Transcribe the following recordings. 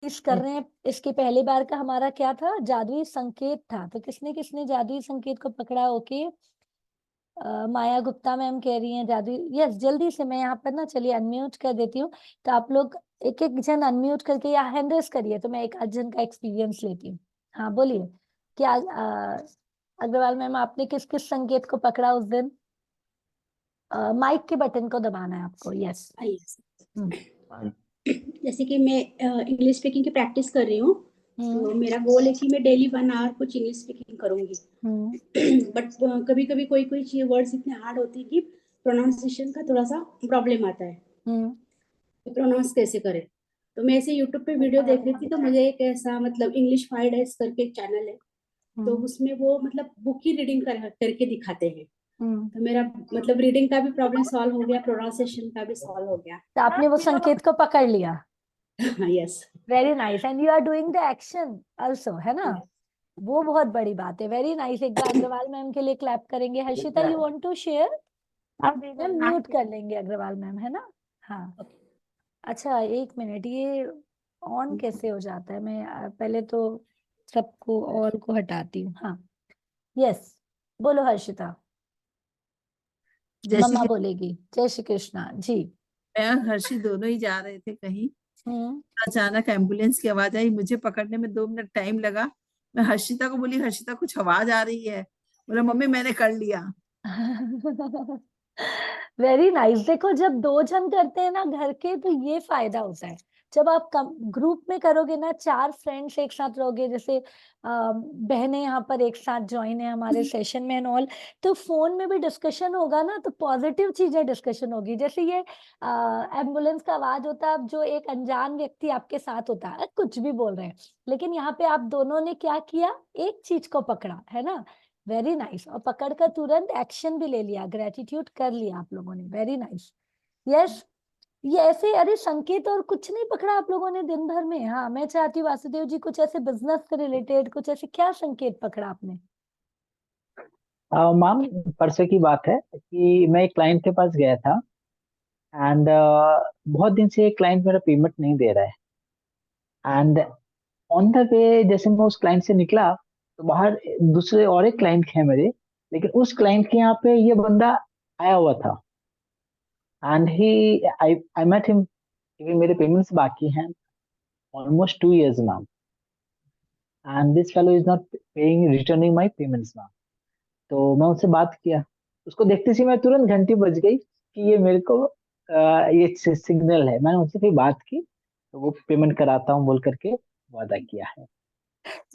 इस कर रहे हैं। इसके पहले बार का हमारा क्या था, जादुई संकेत था। तो किसने किसने जादुई संकेत को पकड़ा? ओके, माया गुप्ता मैम कह रही हैं जादुई। यस, जल्दी से मैं यहाँ पर ना, चलिए अनम्यूट कर देती हूँ। तो आप लोग एक एक जन अनम्यूट करके या हैंड रेस करिए, तो मैं एक आध जन का एक्सपीरियंस लेती हूँ। हाँ बोलिए, क्या अग्रवाल मैम आपने किस किस संकेत को पकड़ा उस दिन? माइक के बटन को दबाना है आपको। यस। यस। जैसे कि मैं इंग्लिश स्पीकिंग की प्रैक्टिस कर रही हूँ, तो मेरा गोल है कि मैं डेली 1 आवर कुछ इंग्लिश स्पीकिंग करूंगी। बट कभी कभी कोई कोई वर्ड्स इतने हार्ड होते हैं कि प्रोनाउंसिएशन का थोड़ा सा प्रॉब्लम आता है, तो प्रोनाउंस कैसे करें। तो मैं ऐसे यूट्यूब पे वीडियो देख रही थी, तो मुझे एक ऐसा मतलब इंग्लिश फाइड है करके एक चैनल है, तो उसमें वो मतलब बुक की रीडिंग करके दिखाते हैं। तो मेरा मतलब रीडिंग का भी प्रॉब्लम सॉल्व हो गया, प्रोनाउंसिएशन का भी सॉल्व हो गया। तो आपने वो संकेत को पकड़ लिया। Yes. Very nice, and you are doing the action also, है ना? वो बहुत बड़ी बात है। Very nice. एक बार अग्रवाल मैम के लिए क्लैप करेंगे। Harshita, you want to share? Ma'am mute कर लेंगे अग्रवाल मैम, है ना? हाँ। अच्छा, एक मिनट, ये ऑन कैसे हो जाता है? मैं पहले तो सबको ऑल को हटाती हूँ। हाँ, यस, बोलो हर्षिता। जय श्री मम्मा कृष्ण। बोलेगी। जय श्री कृष्णा जी। मैं और हर्षी दोनों ही जा रहे थे कहीं, हम्म। अचानक एम्बुलेंस की आवाज आई। मुझे पकड़ने में 2 मिनट टाइम लगा। मैं हर्षिता को बोली, हर्षिता कुछ आवाज आ रही है। बोला, मम्मी मैंने कर लिया। Very nice. देखो, जब दो जन करते हैं ना घर के, तो ये फायदा होता है। जब आप ग्रुप में करोगे ना, 4 फ्रेंड्स एक साथ रहोगे, जैसे बहनें यहाँ पर एक साथ ज्वाइन है हमारे सेशन में एंड ऑल, तो फोन में भी डिस्कशन होगा ना, तो पॉजिटिव चीजें डिस्कशन होगी। जैसे ये एम्बुलेंस का आवाज होता है, अब जो एक अनजान व्यक्ति आपके साथ होता है, कुछ भी बोल रहे हैं, लेकिन यहाँ पे आप दोनों ने क्या किया, एक चीज को पकड़ा, है ना? Very nice. और पकड़कर तुरंत एक्शन भी ले लिया, ग्रेटिट्यूड कर लिया आप लोगों ने। Very nice. यस, ये ऐसे, अरे संकेत और कुछ नहीं पकड़ा आप लोगों ने दिन भर में? हाँ, मैं चाहती हूँ वासुदेव जी, कुछ ऐसे बिजनेस से रिलेटेड, कुछ ऐसे क्या संकेत पकड़ा आपने? मैम, परसों की बात है कि मैं एक क्लाइंट के पास गया था, एंड बहुत दिन से क्लाइंट मेरा पेमेंट नहीं दे रहा है। एंड ऑन द वे जैसे मैं उस क्लाइंट से निकला, तो बाहर दूसरे और एक क्लाइंट है मेरे, लेकिन उस क्लाइंट के यहाँ पे ये बंदा आया हुआ था। And he I met him, क्योंकि मेरे पेमेंट्स बाकी हैं almost 2 years ma'am, and this fellow is not paying returning my payments ma'am. तो मैं उससे बात किया, उसको देखते ही मैं तुरंत घंटी बज गई कि ये मेरे को ये सिग्नल है। मैंने उससे फिर बात की, तो वो पेमेंट कराता हूँ बोल करके वादा किया है।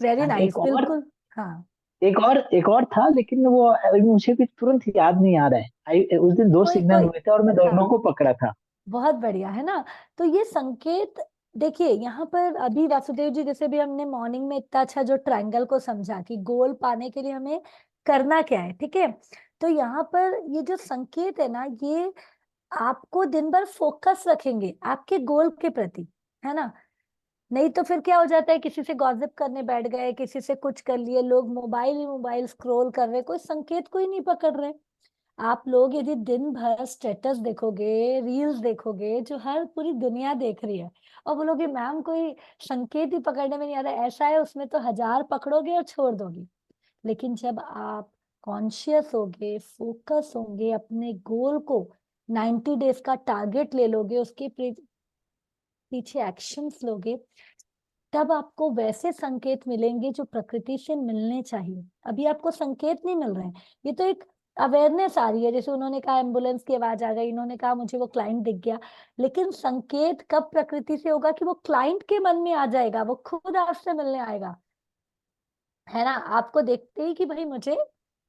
वेरी एंड नाइस, बिल्कुल। हाँ, एक और था, लेकिन वो अभी मुझे भी तुरंत याद नहीं आ रहा है। उस दिन 2 कोई सिग्नल कोई। हुए थे और मैं दोनों हाँ, को पकड़ा था। बहुत बढ़िया, है ना? तो ये संकेत, देखिए यहाँ पर अभी वासुदेव जी, जैसे भी हमने मॉर्निंग में इतना अच्छा जो ट्रायंगल को समझा कि गोल पाने के लिए हमें करना क्या है, ठीक है? तो यहाँ पर ये जो संकेत है ना, ये आपको दिन भर फोकस रखेंगे आपके गोल के प्रति, है ना? नहीं तो फिर क्या हो जाता है, किसी से गॉसिप करने बैठ गए, किसी से कुछ कर लिए, लोग मोबाइल ही मोबाइल स्क्रॉल कर रहे, कोई संकेत कोई नहीं पकड़ रहे। आप लोग यदि दिन भर स्टेटस देखोगे, रील्स देखोगे, जो हर पूरी दुनिया देख रही है, और बोलोगे मैम कोई संकेत ही पकड़ने में नहीं आ रहा, ऐसा है उसमें तो 1000 पकड़ोगे और छोड़ दोगे। लेकिन जब आप कॉन्शियस होगे, फोकस होंगे, अपने गोल को 90 डेज का टारगेट ले लोगे, उसके पीछे एक्शंस लोगे, तब आपको वैसे संकेत मिलेंगे जो प्रकृति से मिलने चाहिए। अभी आपको संकेत नहीं मिल रहे हैं, ये तो एक अवेयरनेस आ रही है। जैसे उन्होंने कहा एम्बुलेंस की आवाज आ गई, इन्होंने कहा मुझे वो क्लाइंट दिख गया, लेकिन संकेत कब प्रकृति से होगा कि वो क्लाइंट के मन में आ जाएगा, वो खुद आपसे मिलने आएगा, है ना? आपको देखते ही कि भाई मुझे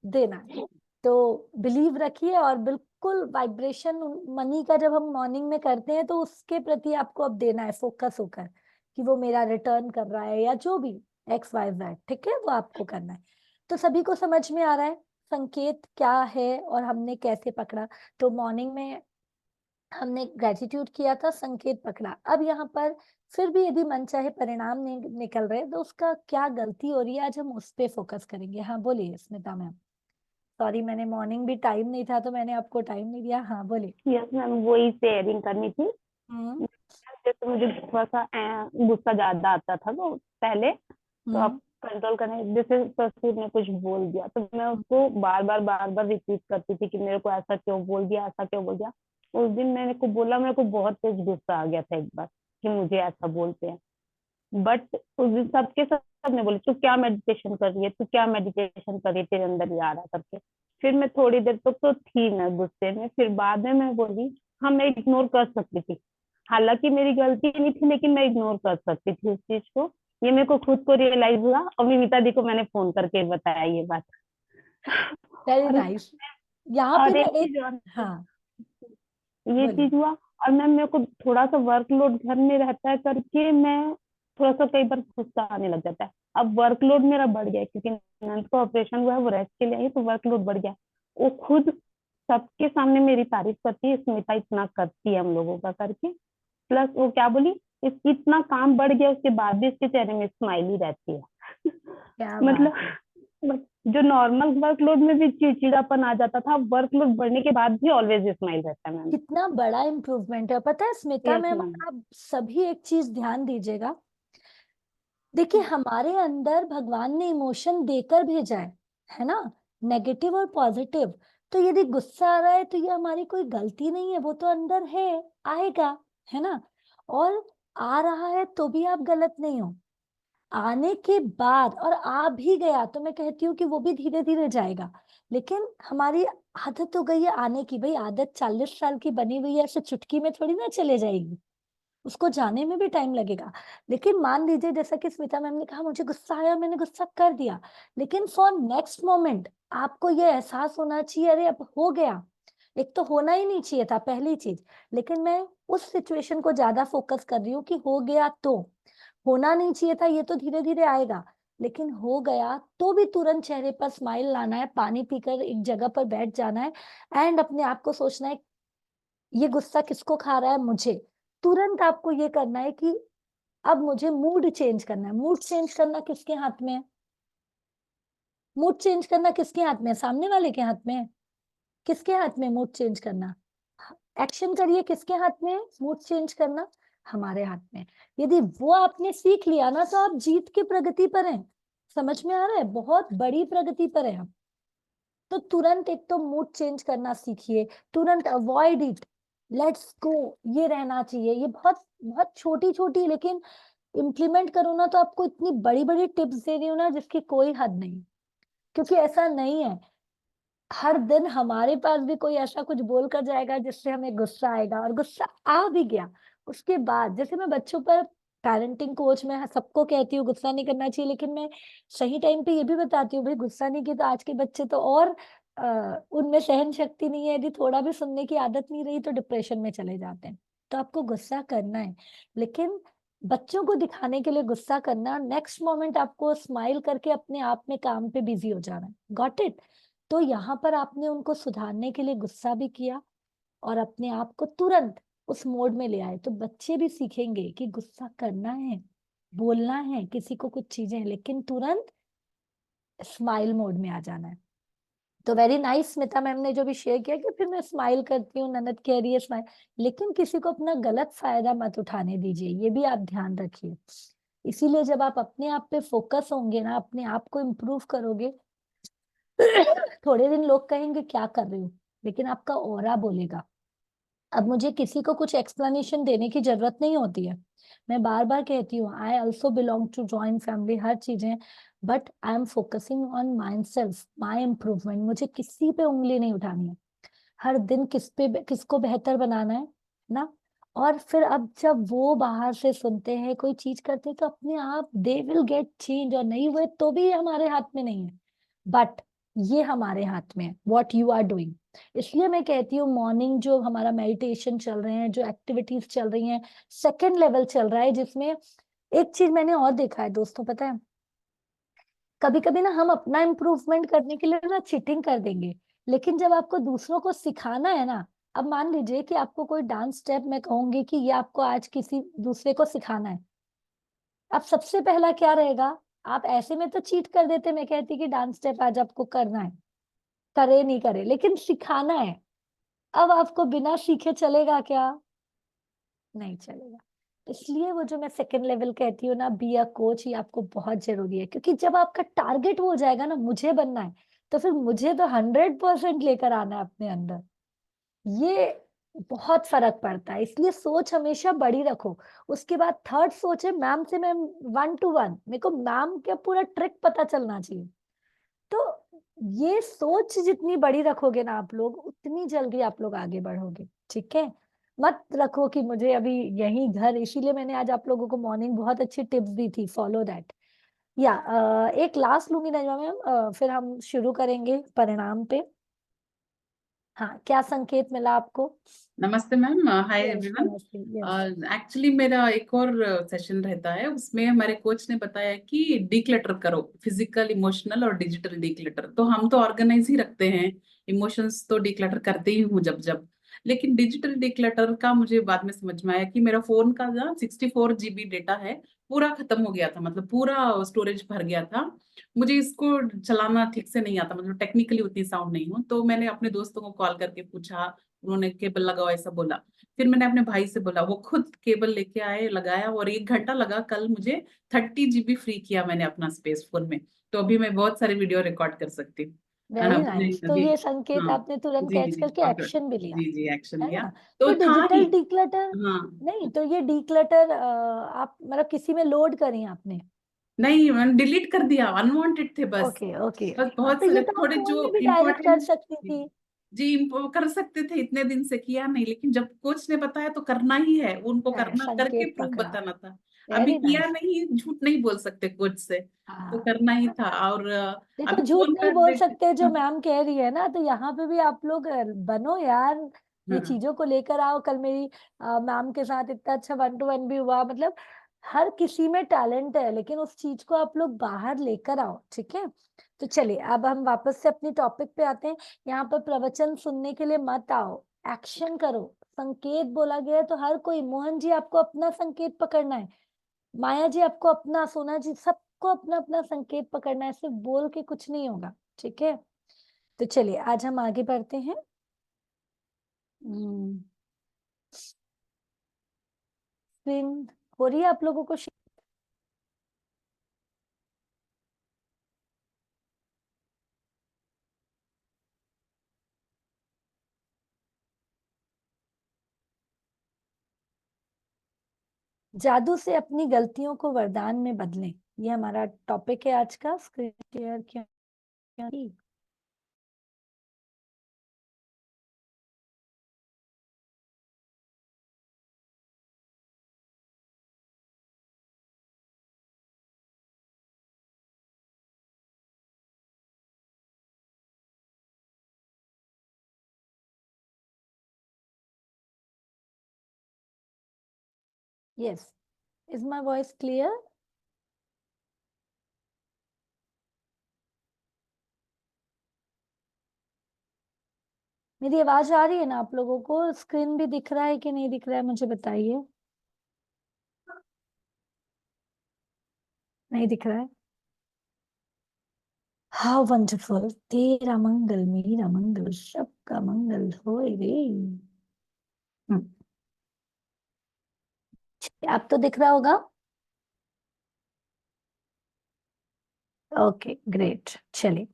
देना है। तो बिलीव रखिए, और बिल्कुल वाइब्रेशन मनी का जब हम मॉर्निंग में करते हैं, तो उसके प्रति आपको अब देना है फोकस होकर, कि वो मेरा रिटर्न कर रहा है या जो भी एक्स वाई जेड, ठीक है, वो आपको करना है। तो सभी को समझ में आ रहा है संकेत क्या है और हमने कैसे पकड़ा? तो मॉर्निंग में हमने ग्रेटिट्यूड किया था, संकेत पकड़ा। अब यहाँ पर फिर भी यदि मनचाहे परिणाम नहीं निकल रहे, तो उसका क्या गलती हो रही है, आज हम उस पे फोकस करेंगे। हाँ बोलिए स्मिता मैम। सॉरी, मैंने मॉर्निंग भी टाइम नहीं था, तो मैंने आपको टाइम नहीं दिया। हाँ बोलिए। यस मैम, वही शेयरिंग करनी थी। हम्म। वजह से मुझे थोड़ा सा गुस्सा ज्यादा आता था तो पहले, तो अब कंट्रोल करने, जैसे ससुर ने कुछ बोल दिया तो मैं उसको बार बार रिपीट करती थी कि मेरे को ऐसा क्यों बोल दिया, ऐसा क्यों बोल दिया। उस दिन मैंने को बोला, मेरे को बहुत तेज गुस्सा आ गया था एक बार कि मुझे ऐसा बोलते हैं। बट उस दिन सबके सब ने बोले तू क्या मेडिटेशन कर रही है, तू क्या मेडिटेशन कर रही है, तेरे अंदर ये आ रहा करके। फिर मैं थोड़ी देर तक तो थी ना गुस्से में, फिर बाद में मैं बोली हाँ मैं इग्नोर कर सकती थी, हालांकि मेरी गलती नहीं थी लेकिन मैं इग्नोर कर सकती थी उस चीज को। ये मेरे को खुद को रियलाइज हुआ और विनीता दी को मैंने फोन करके बताया ये बात। वेरी और नाइस। यहाँ पे और ना एक एक, चीज और, हाँ ये बोलिए। चीज हुआ। और मैम मेरे को थोड़ा सा वर्कलोड घर में रहता है करके मैं थोड़ा सा कई बार गुस्सा आने लग जाता है। अब वर्कलोड मेरा बढ़ गया है, क्योंकि नंद का ऑपरेशन हुआ है, वो रेस्ट के लिए आई है, तो वर्कलोड बढ़ गया। वो खुद सबके सामने मेरी तारीफ करती है, स्मिता इतना करती है हम लोगों का करके। प्लस वो क्या बोली, इसकी इतना काम बढ़ गया उसके बाद भी इसके चेहरे में स्माइल ही रहती है। क्या मतलब बात है। जो नॉर्मल वर्कलोड में भी चिड़चिड़ापन आ जाता था, वर्कलोड बढ़ने के बाद भी ऑलवेज स्माइल रहता है मैम। कितना बड़ा इम्प्रूवमेंट है पता है स्मिता यस मैम। मैम। आप सभी एक चीज ध्यान दीजिएगा, देखिए हमारे अंदर भगवान ने इमोशन देकर भेजा है ना, नेगेटिव और पॉजिटिव। तो यदि गुस्सा आ रहा है तो ये हमारी कोई गलती नहीं है, वो तो अंदर है, आएगा, है ना। और आ रहा है तो भी आप गलत नहीं हो, आने के बाद और आ भी गया तो मैं कहती हूँ कि वो भी धीरे धीरे जाएगा। लेकिन हमारी आदत हो गई है आने की, भाई आदत 40 साल की बनी हुई है, ऐसे चुटकी में थोड़ी ना चले जाएगी, उसको जाने में भी टाइम लगेगा। लेकिन मान लीजिए जैसा कि स्मिता मैम ने कहा मुझे गुस्सा आया, मैंने गुस्सा कर दिया, लेकिन फॉर नेक्स्ट मोमेंट आपको ये एहसास होना चाहिए अरे अब हो गया। एक तो होना ही नहीं चाहिए था पहली चीज, लेकिन मैं उस सिचुएशन को ज्यादा फोकस कर रही हूँ कि हो गया, तो होना नहीं चाहिए था, ये तो धीरे धीरे आएगा, लेकिन हो गया तो भी तुरंत चेहरे पर स्माइल लाना है, पानी पीकर एक जगह पर बैठ जाना है, एंड अपने आप को सोचना है ये गुस्सा किसको खा रहा है, मुझे। तुरंत आपको ये करना है कि अब मुझे मूड चेंज करना है। मूड चेंज करना किसके हाथ में है? मूड चेंज करना किसके हाथ में है? सामने वाले के हाथ में है। किसके हाथ में मूड चेंज करना? एक्शन करिए, किसके हाथ में है मूड चेंज करना? हमारे हाथ में। यदि वो आपने सीख लिया ना तो आप जीत की प्रगति पर हैं। समझ में आ रहा है? बहुत बड़ी प्रगति पर है आप। तो तुरंत एक तो मूड चेंज करना सीखिए, तुरंत अवॉइड इट, लेट्स गो, ये रहना चाहिए। ये बहुत बहुत छोटी छोटी, लेकिन इम्प्लीमेंट करो ना तो आपको इतनी बड़ी बड़ी टिप्स दे रही हूँ ना जिसकी कोई हद नहीं। क्योंकि ऐसा नहीं है हर दिन हमारे पास भी कोई ऐसा कुछ बोल कर जाएगा जिससे हमें गुस्सा आएगा, और गुस्सा आ भी गया उसके बाद, जैसे मैं बच्चों पर पेरेंटिंग कोच में सबको कहती हूँ गुस्सा नहीं करना चाहिए, लेकिन मैं सही टाइम पे ये भी बताती हूँ भाई गुस्सा नहीं किया तो आज के बच्चे तो और उनमें सहन शक्ति नहीं है, यदि थोड़ा भी सुनने की आदत नहीं रही तो डिप्रेशन में चले जाते हैं। तो आपको गुस्सा करना है, लेकिन बच्चों को दिखाने के लिए गुस्सा करना, नेक्स्ट मोमेंट आपको स्माइल करके अपने आप में काम पे बिजी हो जाना है। Got it? तो यहाँ पर आपने उनको सुधारने के लिए गुस्सा भी किया और अपने आप को तुरंत उस मोड में ले आए, तो बच्चे भी सीखेंगे कि गुस्सा करना है, बोलना है किसी को कुछ चीजें, लेकिन तुरंत स्माइल मोड में आ जाना है। तो वेरी नाइस स्मिता मैम ने जो भी शेयर किया कि फिर मैं स्माइल करती हूँ, ननद कह रही है स्माइल, लेकिन किसी को अपना गलत फायदा मत उठाने दीजिए, ये भी आप ध्यान रखिए। इसीलिए जब आप अपने आप पे फोकस होंगे ना, अपने आप को इम्प्रूव करोगे, थोड़े दिन लोग कहेंगे क्या कर रही हो, लेकिन आपका ऑरा बोलेगा। अब मुझे किसी को कुछ एक्सप्लेनेशन देने की जरूरत नहीं होती है। मैं बार बार कहती हूँ I also belong to joint family, हर चीजें, but I am focusing on myself, my improvement. मुझे किसी पे उंगली नहीं उठानी है, हर दिन किसको बेहतर बनाना है ना। और फिर अब जब वो बाहर से सुनते हैं कोई चीज करते हैं तो अपने आप दे विल गेट चेंज, और नहीं हुए तो भी हमारे हाथ में नहीं है, बट ये हमारे हाथ में है व्हाट यू आर डूइंग। इसलिए मैं कहती हूँ मॉर्निंग जो हमारा मेडिटेशन चल रहे हैं, जो एक्टिविटीज चल रही हैं, सेकेंड लेवल चल रहा है, जिसमें एक चीज मैंने और देखा है दोस्तों, पता है कभी कभी ना हम अपना इम्प्रूवमेंट करने के लिए ना चीटिंग कर देंगे, लेकिन जब आपको दूसरों को सिखाना है ना, अब मान लीजिए कि आपको कोई डांस स्टेप मैं कहूंगी कि ये आपको आज किसी दूसरे को सिखाना है, अब सबसे पहला क्या रहेगा? आप ऐसे में तो चीट कर देते, मैं कहती कि डांस स्टेप आज आपको करना है, करे नहीं करे, लेकिन सिखाना है। अब आपको बिना सीखे चलेगा क्या? नहीं चलेगा। इसलिए वो जो मैं सेकंड लेवल कहती हूँ ना, बी अ कोच, ये आपको बहुत जरूरी है, क्योंकि जब आपका टारगेट वो हो जाएगा ना, मुझे बनना है, तो फिर मुझे तो 100% लेकर आना है अपने अंदर। ये बहुत फर्क पड़ता है, इसलिए सोच हमेशा बड़ी रखो। उसके बाद थर्ड सोच है मैम से मैं 1 to 1, मेरे को मैम का पूरा ट्रिक पता चलना चाहिए। तो ये सोच जितनी बड़ी रखोगे ना आप लोग, उतनी जल्दी आप लोग आगे बढ़ोगे, ठीक है। मत रखो कि मुझे अभी यही घर, इसीलिए मैंने आज आप लोगों को मॉर्निंग बहुत अच्छी टिप्स दी थी, फॉलो दैट। या एक लास्ट लूंगी नजमा मैम, फिर हम शुरू करेंगे परिणाम पे। हाँ, क्या संकेत मिला आपको? नमस्ते मैम, हाय यस, एवरीवन। नमस्ते। यस, एक्चुअली मेरा एक और सेशन रहता है, उसमें हमारे कोच ने बताया कि डिक्लटर करो, फिजिकल, इमोशनल और डिजिटल डिक्लटर। तो हम तो ऑर्गेनाइज ही रखते हैं, इमोशंस तो डिक्लटर करते ही हूँ जब जब। लेकिन डिजिटल डिक्लटर का मुझे बाद में समझ में आया कि मेरा फोन का ना 64 GB डेटा है, पूरा खत्म हो गया था, मतलब पूरा स्टोरेज भर गया था। मुझे इसको चलाना ठीक से नहीं आता, मतलब टेक्निकली उतनी साउंड नहीं हूँ। तो मैंने अपने दोस्तों को कॉल करके पूछा, उन्होंने केबल लगाओ ऐसा बोला। फिर मैंने अपने भाई से बोला, वो खुद केबल लेके आए, लगाया, और 1 घंटा लगा। कल मुझे 30 GB फ्री किया मैंने अपना स्पेस फोन में। तो अभी मैं बहुत सारे वीडियो रिकॉर्ड कर सकती हूँ। वेरी अपने नाइस। तो अभी, ये संकेत हाँ, आपने तुरंत जी कैच जी, करके और एक्शन भी लिया, जी जी एक्शन है लिया। ना? तो तो था ही, डिजिटल डिक्लटर, हाँ। नहीं तो ये डिक्लटर आप मतलब किसी में लोड करी आपने? नहीं, मैंने डिलीट कर दिया, अनवांटेड थे बस। ओके ओके, बस हाँ बहुत तो ये सारे तो आप थोड़े फोन जो में भी डायरेक्ट कर इम्पोर्टेंट, सकती थी। जी कर सकते थे, इतने दिन से किया नहीं, लेकिन जब कोच ने बताया तो करना ही है, उनको है, करना, करके संकेत प्रूफ पकड़ा। बताना था। अभी वेरी किया नाइस। नहीं, झूठ नहीं बोल सकते कोच से, तो हाँ, करना ही था। और देखो अभी झूठ फोन नहीं का बोल देख, सकते जो हाँ, मैम कह रही है ना, तो यहाँ पे भी आप लोग बनो यार, ये हाँ, चीजों को लेकर आओ। कल मेरी मैम के साथ इतना अच्छा 1 to 1 भी हुआ, मतलब हर किसी में टैलेंट है, लेकिन उस चीज को आप लोग बाहर लेकर आओ, ठीक है। तो चलिए अब हम वापस से अपनी टॉपिक पे आते हैं। यहाँ पर प्रवचन सुनने के लिए मत आओ, एक्शन करो। संकेत बोला गया है तो हर कोई, मोहन जी आपको अपना संकेत पकड़ना है, माया जी आपको अपना, सोना जी सबको अपना अपना संकेत पकड़ना है, सिर्फ बोल के कुछ नहीं होगा, ठीक है। तो चलिए आज हम आगे बढ़ते हैं। स्क्रीन हो रही है आप लोगों को जादू से अपनी गलतियों को वरदान में बदलें, ये हमारा टॉपिक है आज का। स्क्रीन शेयर क्यों की? Yes, is my voice clear? मेरी आवाज आ रही है ना आप लोगों को? स्क्रीन भी दिख रहा है कि नहीं दिख रहा है, मुझे बताइए। नहीं दिख रहा है? How wonderful. तेरा मंगल मेरा मंगल सबका मंगल होए रे। हम्म, अब तो दिख रहा होगा। Okay great. चलिए,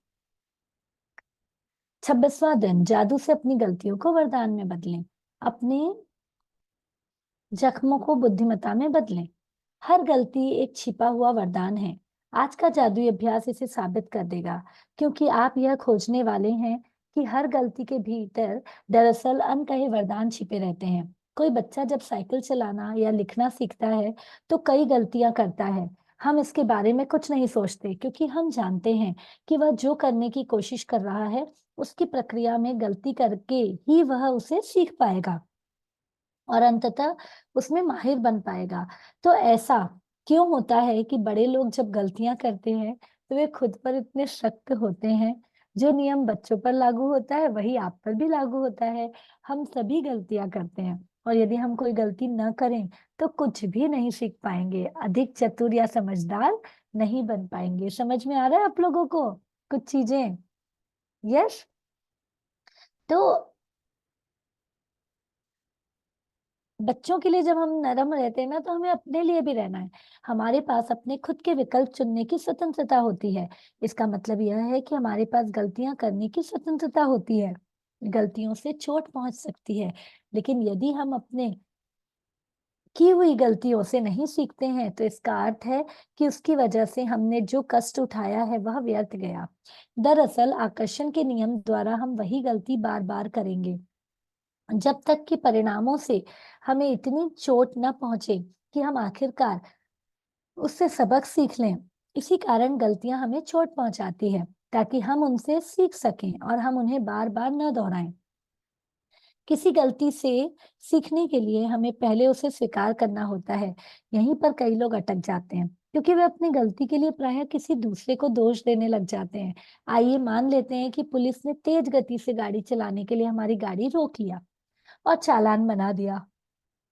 26वां दिन, जादू से अपनी गलतियों को वरदान में बदलें, अपने जख्मों को बुद्धिमत्ता में बदलें। हर गलती एक छिपा हुआ वरदान है। आज का जादुई अभ्यास इसे साबित कर देगा, क्योंकि आप यह खोजने वाले हैं कि हर गलती के भीतर दरअसल अनकहे वरदान छिपे रहते हैं। कोई बच्चा जब साइकिल चलाना या लिखना सीखता है तो कई गलतियां करता है। हम इसके बारे में कुछ नहीं सोचते, क्योंकि हम जानते हैं कि वह जो करने की कोशिश कर रहा है, उसकी प्रक्रिया में गलती करके ही वह उसे सीख पाएगा और अंततः उसमें माहिर बन पाएगा। तो ऐसा क्यों होता है कि बड़े लोग जब गलतियां करते हैं तो वे खुद पर इतने सख्त होते हैं? जो नियम बच्चों पर लागू होता है वही आप पर भी लागू होता है। हम सभी गलतियां करते हैं, और यदि हम कोई गलती न करें तो कुछ भी नहीं सीख पाएंगे, अधिक चतुर या समझदार नहीं बन पाएंगे। समझ में आ रहा है आप लोगों को कुछ चीजें? यस। तो बच्चों के लिए जब हम नरम रहते हैं ना, तो हमें अपने लिए भी रहना है। हमारे पास अपने खुद के विकल्प चुनने की स्वतंत्रता होती है। इसका मतलब यह है कि हमारे पास गलतियां करने की स्वतंत्रता होती है। गलतियों से चोट पहुंच सकती है, लेकिन यदि हम अपने की हुई गलतियों से नहीं सीखते हैं, तो इसका अर्थ है कि उसकी वजह से हमने जो कष्ट उठाया है वह व्यर्थ गया। दरअसल आकर्षण के नियम द्वारा हम वही गलती बार बार करेंगे जब तक कि परिणामों से हमें इतनी चोट न पहुंचे कि हम आखिरकार उससे सबक सीख लें। इसी कारण गलतियां हमें चोट पहुंचाती है, ताकि हम उनसे सीख सकें और हम उन्हें बार बार न दोहराएं। किसी गलती से सीखने के लिए हमें पहले उसे स्वीकार करना होता है। यहीं पर कई लोग अटक जाते हैं, क्योंकि वे अपनी गलती के लिए प्रायः किसी दूसरे को दोष देने लग जाते हैं। आइए मान लेते हैं कि पुलिस ने तेज गति से गाड़ी चलाने के लिए हमारी गाड़ी रोक लिया और चालान बना दिया।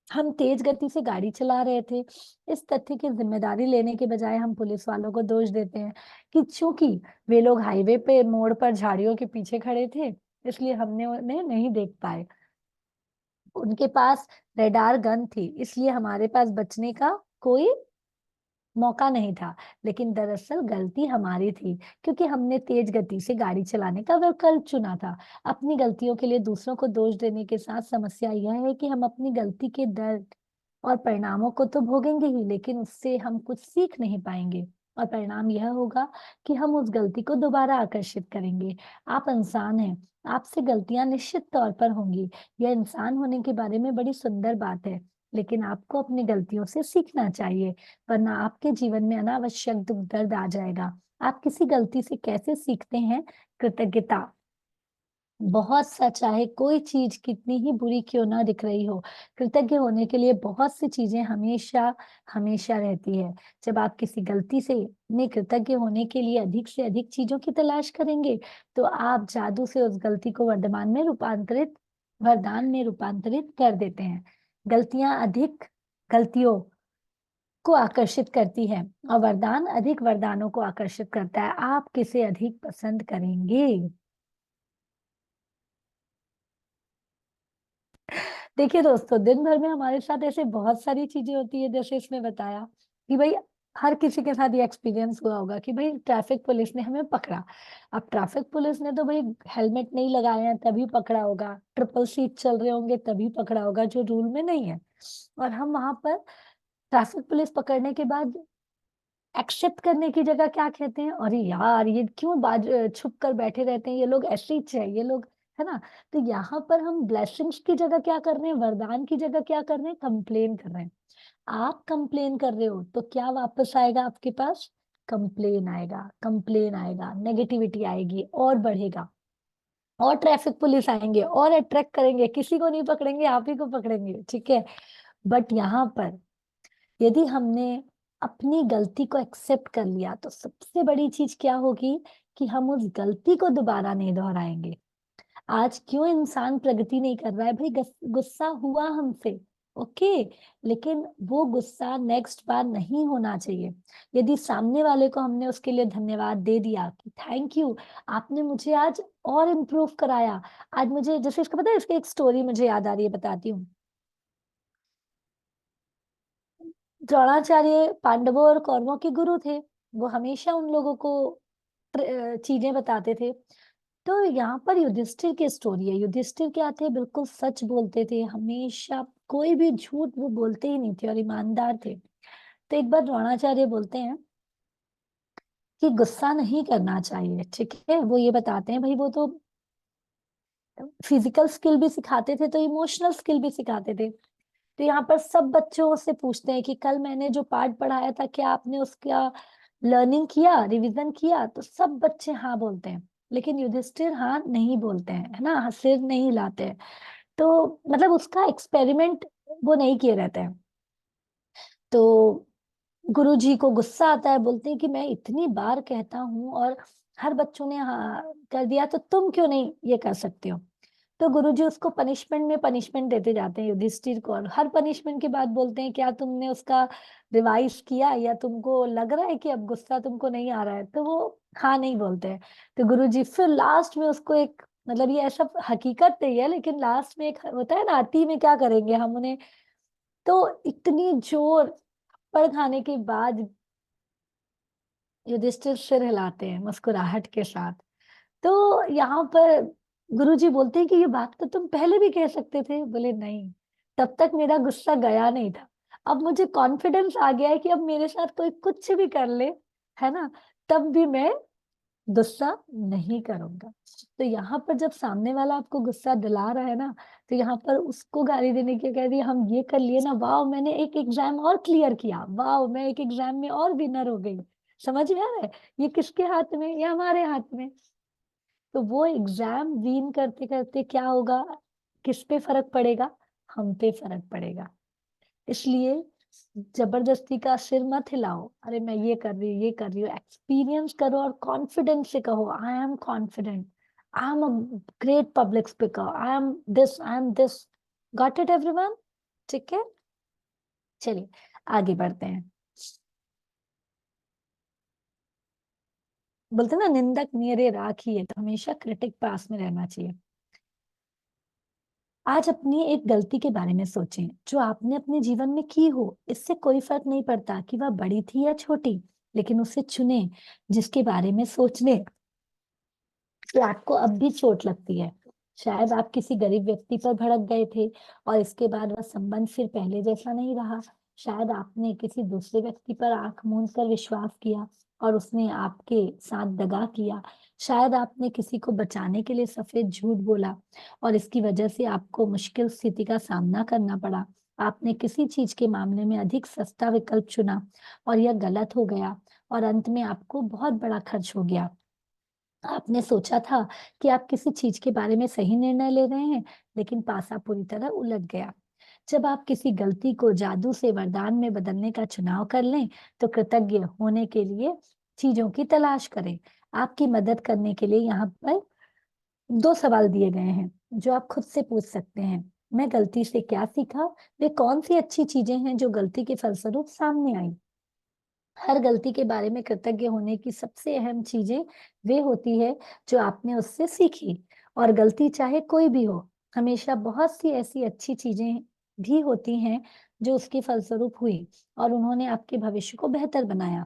हम तेज गति से गाड़ी चला रहे थे। इस तथ्य की जिम्मेदारी लेने के बजाय हम पुलिस वालों को दोष देते हैं कि चूंकि वे लोग हाईवे पे मोड़ पर झाड़ियों के पीछे खड़े थे, इसलिए हमने उन्हें नहीं देख पाए। उनके पास रेडार गन थी, इसलिए हमारे पास बचने का कोई मौका नहीं था। लेकिन दरअसल गलती हमारी थी, क्योंकि हमने तेज गति से गाड़ी चलाने का विकल्प चुना था। अपनी गलतियों के लिए दूसरों को दोष देने के साथ समस्या यह है कि हम अपनी गलती के दर्द और परिणामों को तो भोगेंगे ही, लेकिन उससे हम कुछ सीख नहीं पाएंगे। और परिणाम यह होगा कि हम उस गलती को दोबारा आकर्षित करेंगे। आप इंसान हैं, आपसे गलतियां निश्चित तौर पर होंगी। यह इंसान होने के बारे में बड़ी सुंदर बात है, लेकिन आपको अपनी गलतियों से सीखना चाहिए, वरना आपके जीवन में अनावश्यक दुख दर्द आ जाएगा। आप किसी गलती से कैसे सीखते हैं? कृतज्ञता। बहुत सा, चाहे कोई चीज कितनी ही बुरी क्यों ना दिख रही हो, कृतज्ञ होने के लिए बहुत सी चीजें हमेशा हमेशा रहती है। जब आप किसी गलती से ने कृतज्ञ होने के लिए अधिक से अधिक चीजों की तलाश करेंगे, तो आप जादू से उस गलती को वरदान में रूपांतरित कर देते हैं। गलतियां अधिक गलतियों को आकर्षित करती है, और वरदान अधिक वरदानों को आकर्षित करता है। आप किसे अधिक पसंद करेंगे? देखिए दोस्तों, दिन भर में हमारे साथ ऐसे बहुत सारी चीजें होती है, जैसे इसमें बताया कि भाई हर किसी के साथ ये एक्सपीरियंस हुआ होगा कि भाई ट्रैफिक पुलिस ने हमें पकड़ा। अब ट्रैफिक पुलिस ने तो भाई हेलमेट नहीं लगाया है तभी पकड़ा होगा, ट्रिपल सीट चल रहे होंगे तभी पकड़ा होगा, जो रूल में नहीं है। और हम वहां पर ट्रैफिक पुलिस पकड़ने के बाद एक्सेप्ट करने की जगह क्या कहते हैं? अरे यार, ये क्यों छुप कर बैठे रहते हैं, ये लोग ऐसे ही चाहिए लोग, है ना? तो यहाँ पर हम ब्लेसिंग्स की जगह क्या कर रहे हैं, वरदान की जगह क्या कर रहे हैं, कंप्लेन कर रहे हैं। आप कंप्लेन कर रहे हो तो क्या वापस आएगा आपके पास? कंप्लेन आएगा, कंप्लेन आएगा, नेगेटिविटी आएगी और बढ़ेगा। और ट्रैफिक पुलिस आएंगे और अट्रैक्ट करेंगे, किसी को नहीं पकड़ेंगे, आप ही को पकड़ेंगे, ठीक है? बट यहाँ पर यदि हमने अपनी गलती को एक्सेप्ट कर लिया, तो सबसे बड़ी चीज क्या होगी कि हम उस गलती को दोबारा नहीं दोहराएंगे। आज क्यों इंसान प्रगति नहीं कर रहा है? भाई गुस्सा हुआ हमसे, ओके, लेकिन वो गुस्सा नेक्स्ट बार नहीं होना चाहिए। यदि सामने वाले को हमने उसके लिए धन्यवाद दे दिया कि थैंक यू, आपने मुझे आज और इम्प्रूव कराया। आज मुझे, जैसे इसका पता है, इसकी एक स्टोरी मुझे याद आ रही है, बताती हूँ। द्रोणाचार्य पांडवों और कौरवों के गुरु थे। वो हमेशा उन लोगों को चीजें बताते थे। तो यहाँ पर युधिष्ठिर की स्टोरी है। युधिष्ठिर क्या थे? बिल्कुल सच बोलते थे हमेशा, कोई भी झूठ वो बोलते ही नहीं थे और ईमानदार थे। तो एक बार द्रोणाचार्य बोलते हैं कि गुस्सा नहीं करना चाहिए, ठीक है? वो ये बताते हैं, भाई वो तो फिजिकल स्किल भी सिखाते थे, तो इमोशनल स्किल भी सिखाते थे। तो यहाँ पर सब बच्चों से पूछते हैं कि कल मैंने जो पाठ पढ़ाया था, क्या आपने उसका लर्निंग किया, रिवीजन किया? तो सब बच्चे हाँ बोलते हैं, लेकिन युधिष्ठिर हाँ नहीं बोलते हैं, है ना, सिर नहीं हिलाते हैं। तो मतलब उसका एक्सपेरिमेंट वो नहीं किए रहते हैं। तो गुरु जी को गुस्सा आता है, बोलते हैं कि मैं इतनी बार कहता हूँ और हर बच्चों ने हाँ कर दिया, तो तुम क्यों नहीं ये कर सकते हो? तो गुरुजी उसको पनिशमेंट में पनिशमेंट देते जाते हैं युधिष्ठिर को, और हर पनिशमेंट के बाद बोलते हैं, क्या तुमने उसका रिवाइज किया, या तुमको लग रहा है कि अब गुस्सा तुमको नहीं आ रहा है? तो वो हाँ नहीं बोलते हैं। तो गुरुजी फिर लास्ट में उसको एक, मतलब ये ऐसा हकीकत नहीं है, लेकिन लास्ट में एक होता है ना, अति में क्या करेंगे हम, उन्हें तो इतनी जोर पड़ खाने के बाद युधिष्ठिर सिर हिलाते हैं मुस्कुराहट के साथ। तो यहाँ पर गुरुजी बोलते हैं कि ये बात तो तुम पहले भी कह सकते थे। बोले नहीं, तब तक मेरा गुस्सा गया नहीं था। अब मुझे कॉन्फिडेंस आ गया है कि अब मेरे साथ कोई कुछ भी कर ले, है ना, तब भी मैं गुस्सा नहीं करूंगा। तो यहाँ पर जब सामने वाला आपको गुस्सा दिला रहा है ना, तो यहाँ पर उसको गाली देने की कह रही हम ये कर लिए ना, वाह मैंने एक एग्जाम और क्लियर किया, वाह मैं एक एग्जाम में और विनर हो गई। समझ में आ रहा है? ये किसके हाथ में? ये हमारे हाथ में। तो वो एग्जाम विन करते करते क्या होगा, किस पे फर्क पड़ेगा? हम पे फर्क पड़ेगा। इसलिए जबरदस्ती का सिर मत हिलाओ, अरे मैं ये कर रही हूँ, ये कर रही हूँ। एक्सपीरियंस करो और कॉन्फिडेंस से कहो I am confident, I am a great public speaker, I am this, I am this. Got it everyone? ठीक है, चलिए आगे बढ़ते हैं। बोलते ना निंदक नियरे राखी है, तो हमेशा क्रिटिक पास में रहना चाहिए। आज अपनी एक गलती के बारे में सोचें जो आपने अपने जीवन में की हो। इससे कोई फर्क नहीं पड़ता कि वह बड़ी थी या छोटी, लेकिन उसे चुने जिसके बारे में सोचने से आपको अब भी चोट लगती है। शायद आप किसी गरीब व्यक्ति पर भड़क गए थे और इसके बाद वह संबंध फिर पहले जैसा नहीं रहा। शायद आपने किसी दूसरे व्यक्ति पर आंख मूंद कर विश्वास किया और उसने आपके साथ दगा किया। शायद आपने किसी को बचाने के लिए सफेद झूठ बोला और इसकी वजह से आपको मुश्किल स्थिति का सामना करना पड़ा। आपने किसी चीज के मामले में अधिक सस्ता विकल्प चुना और यह गलत हो गया और अंत में आपको बहुत बड़ा खर्च हो गया। आपने सोचा था कि आप किसी चीज के बारे में सही निर्णय ले रहे हैं, लेकिन पासा पूरी तरह उलट गया। जब आप किसी गलती को जादू से वरदान में बदलने का चुनाव कर लें, तो कृतज्ञ होने के लिए चीजों की तलाश करें। आपकी मदद करने के लिए यहाँ पर 2 सवाल दिए गए हैं जो आप खुद से पूछ सकते हैं। मैं गलती से क्या सीखा? वे कौन सी अच्छी चीजें हैं जो गलती के फलस्वरूप सामने आई? हर गलती के बारे में कृतज्ञ होने की सबसे अहम चीजें वे होती है जो आपने उससे सीखी। और गलती चाहे कोई भी हो, हमेशा बहुत सी ऐसी अच्छी चीजें भी होती हैं जो उसके फलस्वरूप हुई और उन्होंने आपके भविष्य को बेहतर बनाया।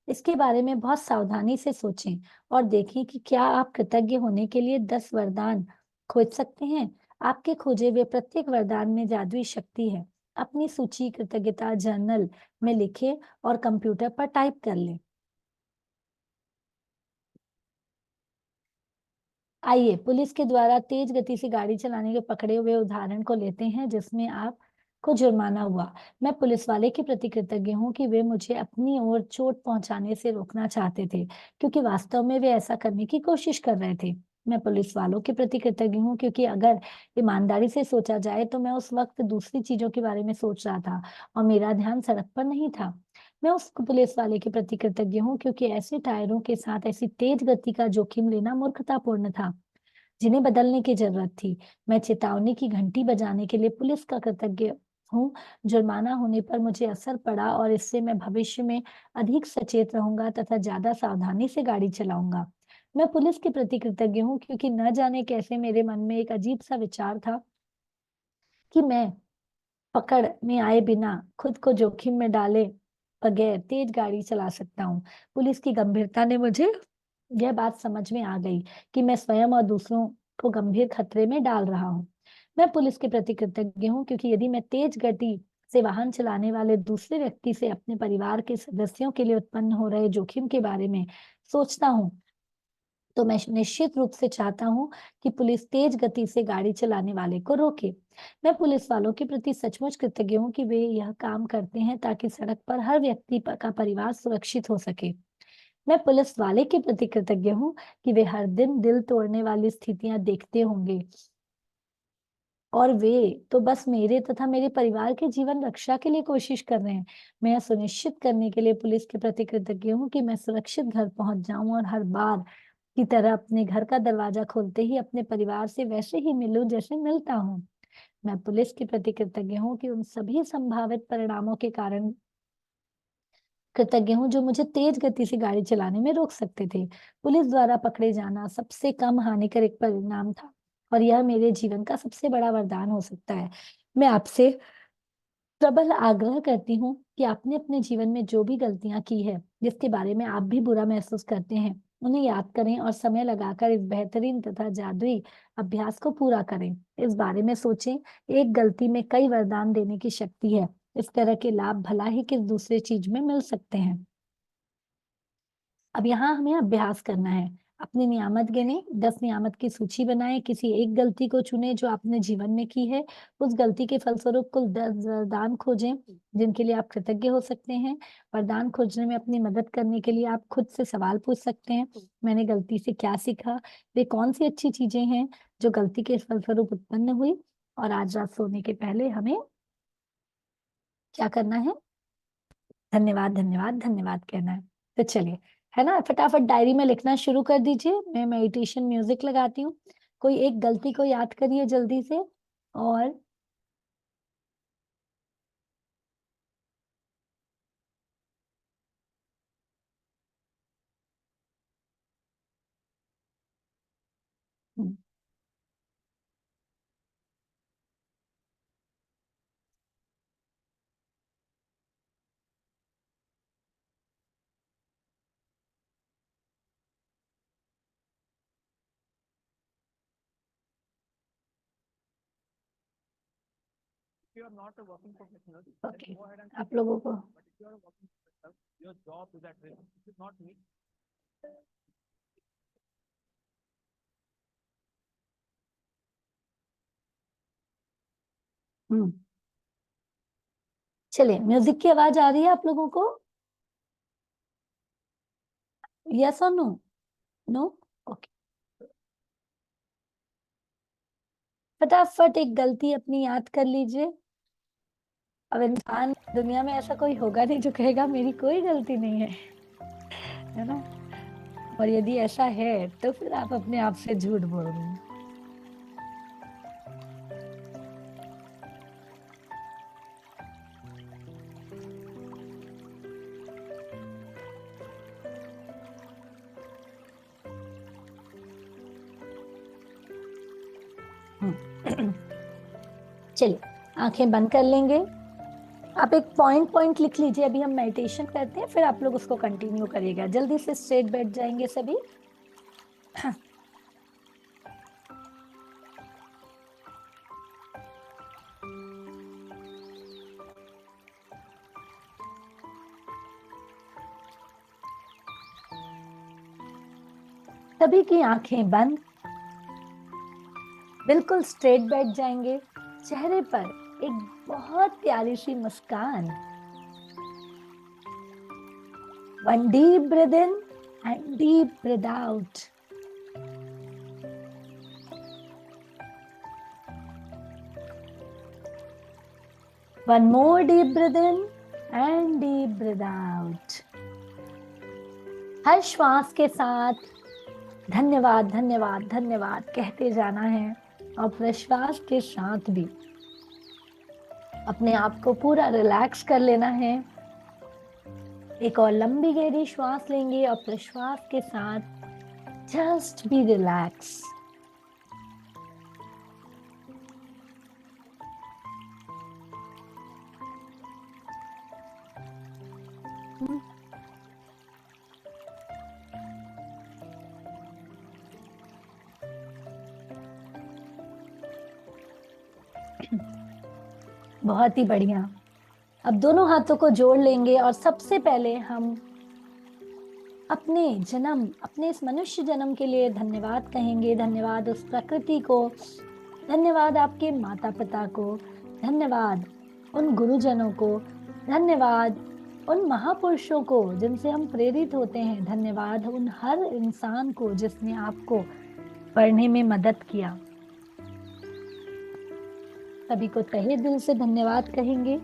इसके बारे में बहुत सावधानी से सोचें और देखें कि क्या आप कृतज्ञ होने के लिए 10 वरदान खोज सकते हैं। आपके खोजे हुए प्रत्येक वरदान में जादुई शक्ति है। अपनी सूची कृतज्ञता जर्नल में लिखें और कंप्यूटर पर टाइप कर लें। आइए पुलिस के द्वारा तेज गति से गाड़ी चलाने के पकड़े हुए उदाहरण को लेते हैं जिसमें आपको जुर्माना हुआ। मैं पुलिस वाले के प्रति कृतज्ञ हूँ कि वे मुझे अपनी ओर चोट पहुंचाने से रोकना चाहते थे, क्योंकि वास्तव में वे ऐसा करने की कोशिश कर रहे थे। मैं पुलिस वालों के प्रति कृतज्ञ हूँ क्योंकि अगर ईमानदारी से सोचा जाए तो मैं उस वक्त दूसरी चीजों के बारे में सोच रहा था और मेरा ध्यान सड़क पर नहीं था। मैं उस पुलिस वाले के प्रति कृतज्ञ हूँ क्योंकि ऐसे टायरों के साथ ऐसी तेज गति का जोखिम लेना मूर्खतापूर्ण था जिन्हें बदलने की जरूरत थी। मैं चेतावनी की घंटी बजाने के लिए पुलिस का कृतज्ञ हूँ। जुर्माना होने पर मुझे असर पड़ा और इससे मैं भविष्य में अधिक सचेत रहूंगा तथा ज्यादा सावधानी से गाड़ी चलाऊंगा। मैं पुलिस के प्रति कृतज्ञ हूँ क्योंकि न जाने कैसे मेरे मन में एक अजीब सा विचार था कि मैं पकड़ में आए बिना खुद को जोखिम में डाले बगैर तेज गाड़ी चला सकता हूँ। पुलिस की गंभीरता ने मुझे यह बात समझ में आ गई कि मैं स्वयं और दूसरों को गंभीर खतरे में डाल रहा हूँ। मैं पुलिस के प्रति कृतज्ञ हूँ क्योंकि यदि मैं तेज गति से वाहन चलाने वाले दूसरे व्यक्ति से अपने परिवार के सदस्यों के लिए उत्पन्न हो रहे जोखिम के बारे में सोचता हूँ, तो मैं निश्चित रूप से चाहता हूँ कि पुलिस तेज गति से गाड़ी चलाने वाले को रोके। मैं पुलिस वालों के प्रति सचमुच कृतज्ञ हूँ कि वे यह काम करते हैं ताकि सड़क पर हर व्यक्ति का परिवार सुरक्षित हो सके। मैं पुलिस वाले के प्रति कृतज्ञ हूँ कि वे हर दिन दिल तोड़ने वाली स्थितियां देखते होंगे और वे तो बस मेरे तथा मेरे परिवार के जीवन रक्षा के लिए कोशिश कर रहे हैं। मैं यह सुनिश्चित करने के लिए पुलिस के प्रति कृतज्ञ हूँ कि मैं सुरक्षित घर पहुंच जाऊं और हर बार की तरह अपने घर का दरवाजा खोलते ही अपने परिवार से वैसे ही मिलूं जैसे मिलता हूँ। मैं पुलिस के प्रति कृतज्ञ हूँ कि उन सभी संभावित परिणामों के कारण कृतज्ञ हूँ जो मुझे तेज गति से गाड़ी चलाने में रोक सकते थे। पुलिस द्वारा पकड़े जाना सबसे कम हानिकारक परिणाम था और यह मेरे जीवन का सबसे बड़ा वरदान हो सकता है। मैं आपसे प्रबल आग्रह करती हूँ कि आपने अपने जीवन में जो भी गलतियां की है, जिसके बारे में आप भी बुरा महसूस करते हैं, उन्हें याद करें और समय लगाकर इस बेहतरीन तथा जादुई अभ्यास को पूरा करें। इस बारे में सोचें, एक गलती में कई वरदान देने की शक्ति है। इस तरह के लाभ भला ही किस दूसरे चीज में मिल सकते हैं। अब यहाँ हमें अभ्यास करना है। अपनी नियामत गिने, 10 नियामत की सूची बनाएं, किसी एक गलती को चुने जो आपने जीवन में की है, उस गलती के फलस्वरूप कुल 10 वरदान खोजें जिनके लिए आप कृतज्ञ हो सकते हैं। वरदान खोजने में अपनी मदद करने के लिए आप खुद से सवाल पूछ सकते हैं, मैंने गलती से क्या सीखा, वे कौन सी अच्छी चीजें हैं जो गलती के फलस्वरूप उत्पन्न हुई, और आज रात सोने के पहले हमें क्या करना है, धन्यवाद धन्यवाद धन्यवाद कहना है। तो चलिए, है ना, फटाफट डायरी में लिखना शुरू कर दीजिए। मैं मेडिटेशन म्यूजिक लगाती हूँ। कोई एक गलती को याद करिए जल्दी से, और ओके, आप लोगों को चलिए, म्यूजिक की आवाज आ रही है आप लोगों को? यस और नो? नो? ओके, फटाफट एक गलती अपनी याद कर लीजिए। अब इंसान दुनिया में ऐसा कोई होगा नहीं जो कहेगा मेरी कोई गलती नहीं है ना? और यदि ऐसा है तो फिर आप अपने आप से झूठ बोल रहे हैं। चलिए, आंखें बंद कर लेंगे। आप एक पॉइंट पॉइंट लिख लीजिए। अभी हम मेडिटेशन करते हैं, फिर आप लोग उसको कंटिन्यू करिएगा। जल्दी से स्ट्रेट बैठ जाएंगे सभी। सभी की आंखें बंद, बिल्कुल स्ट्रेट बैठ जाएंगे। चेहरे पर एक बहुत प्यारी सी मुस्कान। One deep breath in and deep breath out. One more deep breath in and deep breath out. हर श्वास के साथ धन्यवाद धन्यवाद धन्यवाद कहते जाना है, और प्रश्वास के साथ भी अपने आप को पूरा रिलैक्स कर लेना है। एक और लंबी गहरी श्वास लेंगे और प्रश्वास के साथ जस्ट बी रिलैक्स। बहुत ही बढ़िया। अब दोनों हाथों को जोड़ लेंगे और सबसे पहले हम अपने इस मनुष्य जन्म के लिए धन्यवाद कहेंगे। धन्यवाद उस प्रकृति को, धन्यवाद आपके माता पिता को, धन्यवाद उन गुरुजनों को, धन्यवाद उन महापुरुषों को जिनसे हम प्रेरित होते हैं, धन्यवाद उन हर इंसान को जिसने आपको पढ़ने में मदद किया। सभी को तहे दिल से धन्यवाद कहेंगे।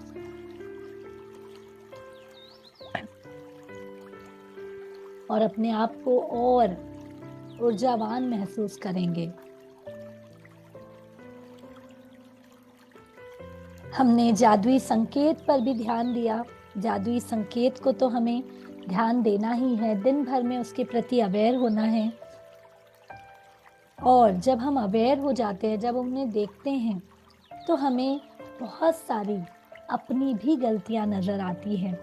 और अपने आप को और ऊर्जावान महसूस करेंगे। हमने जादुई संकेत पर भी ध्यान दिया। जादुई संकेत को तो हमें ध्यान देना ही है, दिन भर में उसके प्रति अवेयर होना है। और जब हम अवेयर हो जाते हैं, जब उन्हें देखते हैं, तो हमें बहुत सारी अपनी भी गलतियां नजर आती है।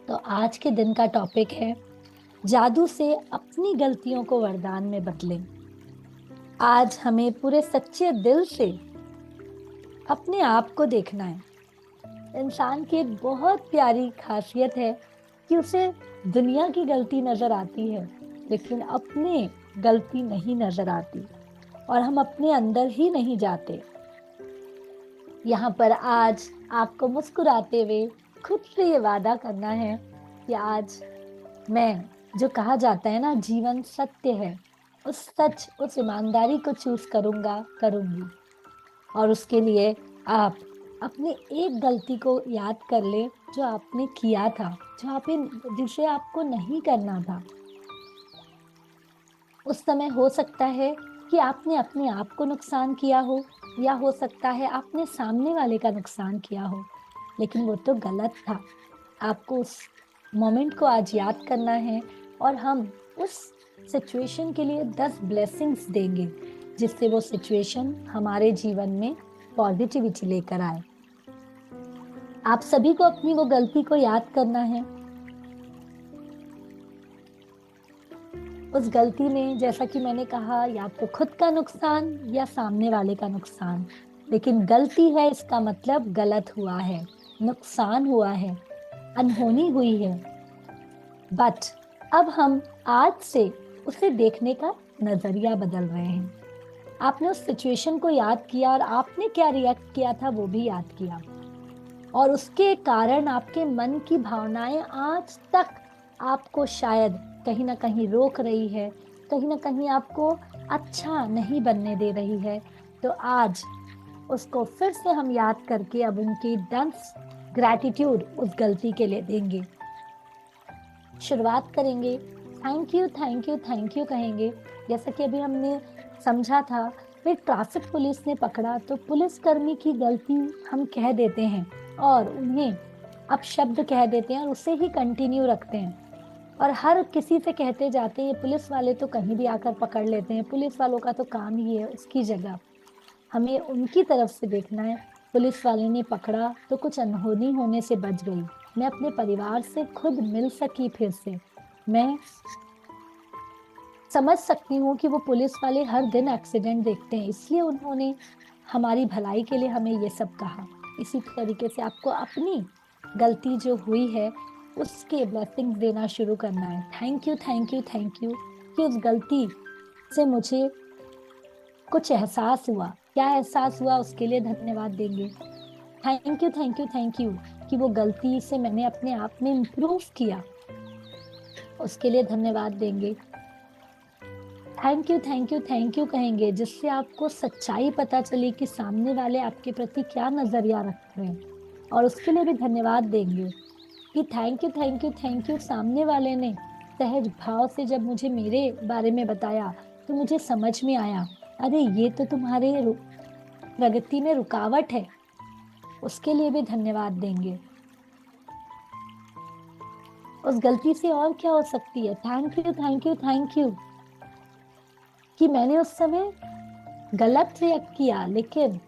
तो आज के दिन का टॉपिक है जादू से अपनी गलतियों को वरदान में बदलें। आज हमें पूरे सच्चे दिल से अपने आप को देखना है। इंसान की एक बहुत प्यारी खासियत है कि उसे दुनिया की गलती नजर आती है, लेकिन अपने गलती नहीं नजर आती और हम अपने अंदर ही नहीं जाते। यहाँ पर आज आपको मुस्कुराते हुए खुद से ये वादा करना है कि आज मैं, जो कहा जाता है ना, जीवन सत्य है, उस सच, उस ईमानदारी को चूज करूंगी। और उसके लिए आप अपनी एक गलती को याद कर ले जो आपने किया था, जिसे आपको नहीं करना था। उस समय हो सकता है कि आपने अपने आप को नुकसान किया हो, या हो सकता है आपने सामने वाले का नुकसान किया हो, लेकिन वो तो गलत था। आपको उस मोमेंट को आज याद करना है और हम उस सिचुएशन के लिए 10 ब्लेसिंग्स देंगे, जिससे वो सिचुएशन हमारे जीवन में पॉजिटिविटी लेकर आए। आप सभी को अपनी वो गलती को याद करना है। उस गलती में, जैसा कि मैंने कहा, या तो खुद का नुकसान या सामने वाले का नुकसान, लेकिन गलती है इसका मतलब गलत हुआ है, नुकसान हुआ है, अनहोनी हुई है। बट अब हम आज से उसे देखने का नजरिया बदल रहे हैं। आपने उस सिचुएशन को याद किया और आपने क्या रिएक्ट किया था वो भी याद किया, और उसके कारण आपके मन की भावनाएं आज तक आपको शायद कहीं ना कहीं रोक रही है, कहीं ना कहीं आपको अच्छा नहीं बनने दे रही है। तो आज उसको फिर से हम याद करके अब उनकी 10 ग्रैटिट्यूड उस गलती के लिए देंगे। शुरुआत करेंगे thank you thank you thank you कहेंगे। जैसा कि अभी हमने समझा था, फिर ट्रैफिक पुलिस ने पकड़ा तो पुलिसकर्मी की गलती हम कह देते हैं और उन्हें अपशब्द कह देते हैं और उसे ही कंटिन्यू रखते हैं, और हर किसी से कहते जाते हैं ये पुलिस वाले तो कहीं भी आकर पकड़ लेते हैं, पुलिस वालों का तो काम ही है। उसकी जगह हमें उनकी तरफ से देखना है। पुलिस वाले ने पकड़ा तो कुछ अनहोनी होने से बच गई, मैं अपने परिवार से खुद मिल सकी। फिर से मैं समझ सकती हूँ कि वो पुलिस वाले हर दिन एक्सीडेंट देखते हैं, इसलिए उन्होंने हमारी भलाई के लिए हमें ये सब कहा। इसी तरीके से आपको अपनी गलती जो हुई है उसके ब्लेसिंग्स देना शुरू करना है। Thank you thank you thank you कि उस गलती से मुझे कुछ एहसास हुआ। क्या एहसास हुआ उसके लिए धन्यवाद देंगे। Thank you thank you thank you कि वो गलती से मैंने अपने आप में इम्प्रूव किया, उसके लिए धन्यवाद देंगे। थैंक यू कहेंगे जिससे आपको सच्चाई पता चली कि सामने वाले आपके प्रति क्या नजरिया रख रहे हैं, और उसके लिए भी धन्यवाद देंगे कि थैंक यू सामने वाले ने सहज भाव से जब मुझे मेरे बारे में बताया तो मुझे समझ में आया, अरे ये तो तुम्हारे प्रगति में रुकावट है, उसके लिए भी धन्यवाद देंगे। उस गलती से और क्या हो सकती है। थैंक यू कि मैंने उस समय गलत रिएक्ट किया, लेकिन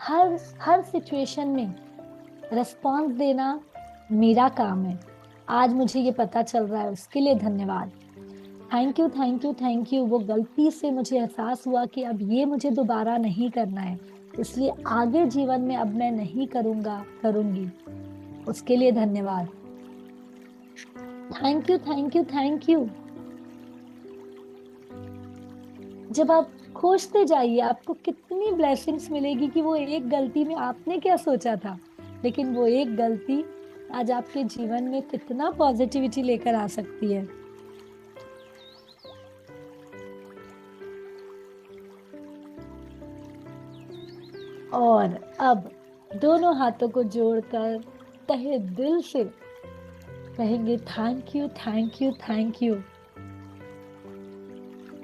हर सिचुएशन में रिस्पॉन्स देना मेरा काम है। आज मुझे ये पता चल रहा है, उसके लिए धन्यवाद। थैंक यू वो गलती से मुझे एहसास हुआ कि अब ये मुझे दोबारा नहीं करना है, इसलिए आगे जीवन में अब मैं नहीं करूंगी, उसके लिए धन्यवाद। थैंक यू जब आप खोजते जाइए आपको कितनी ब्लेसिंग्स मिलेगी कि वो एक गलती में आपने क्या सोचा था, लेकिन वो एक गलती आज आपके जीवन में कितना पॉजिटिविटी लेकर आ सकती है। और अब दोनों हाथों को जोड़कर तहे दिल से कहेंगे थैंक यू।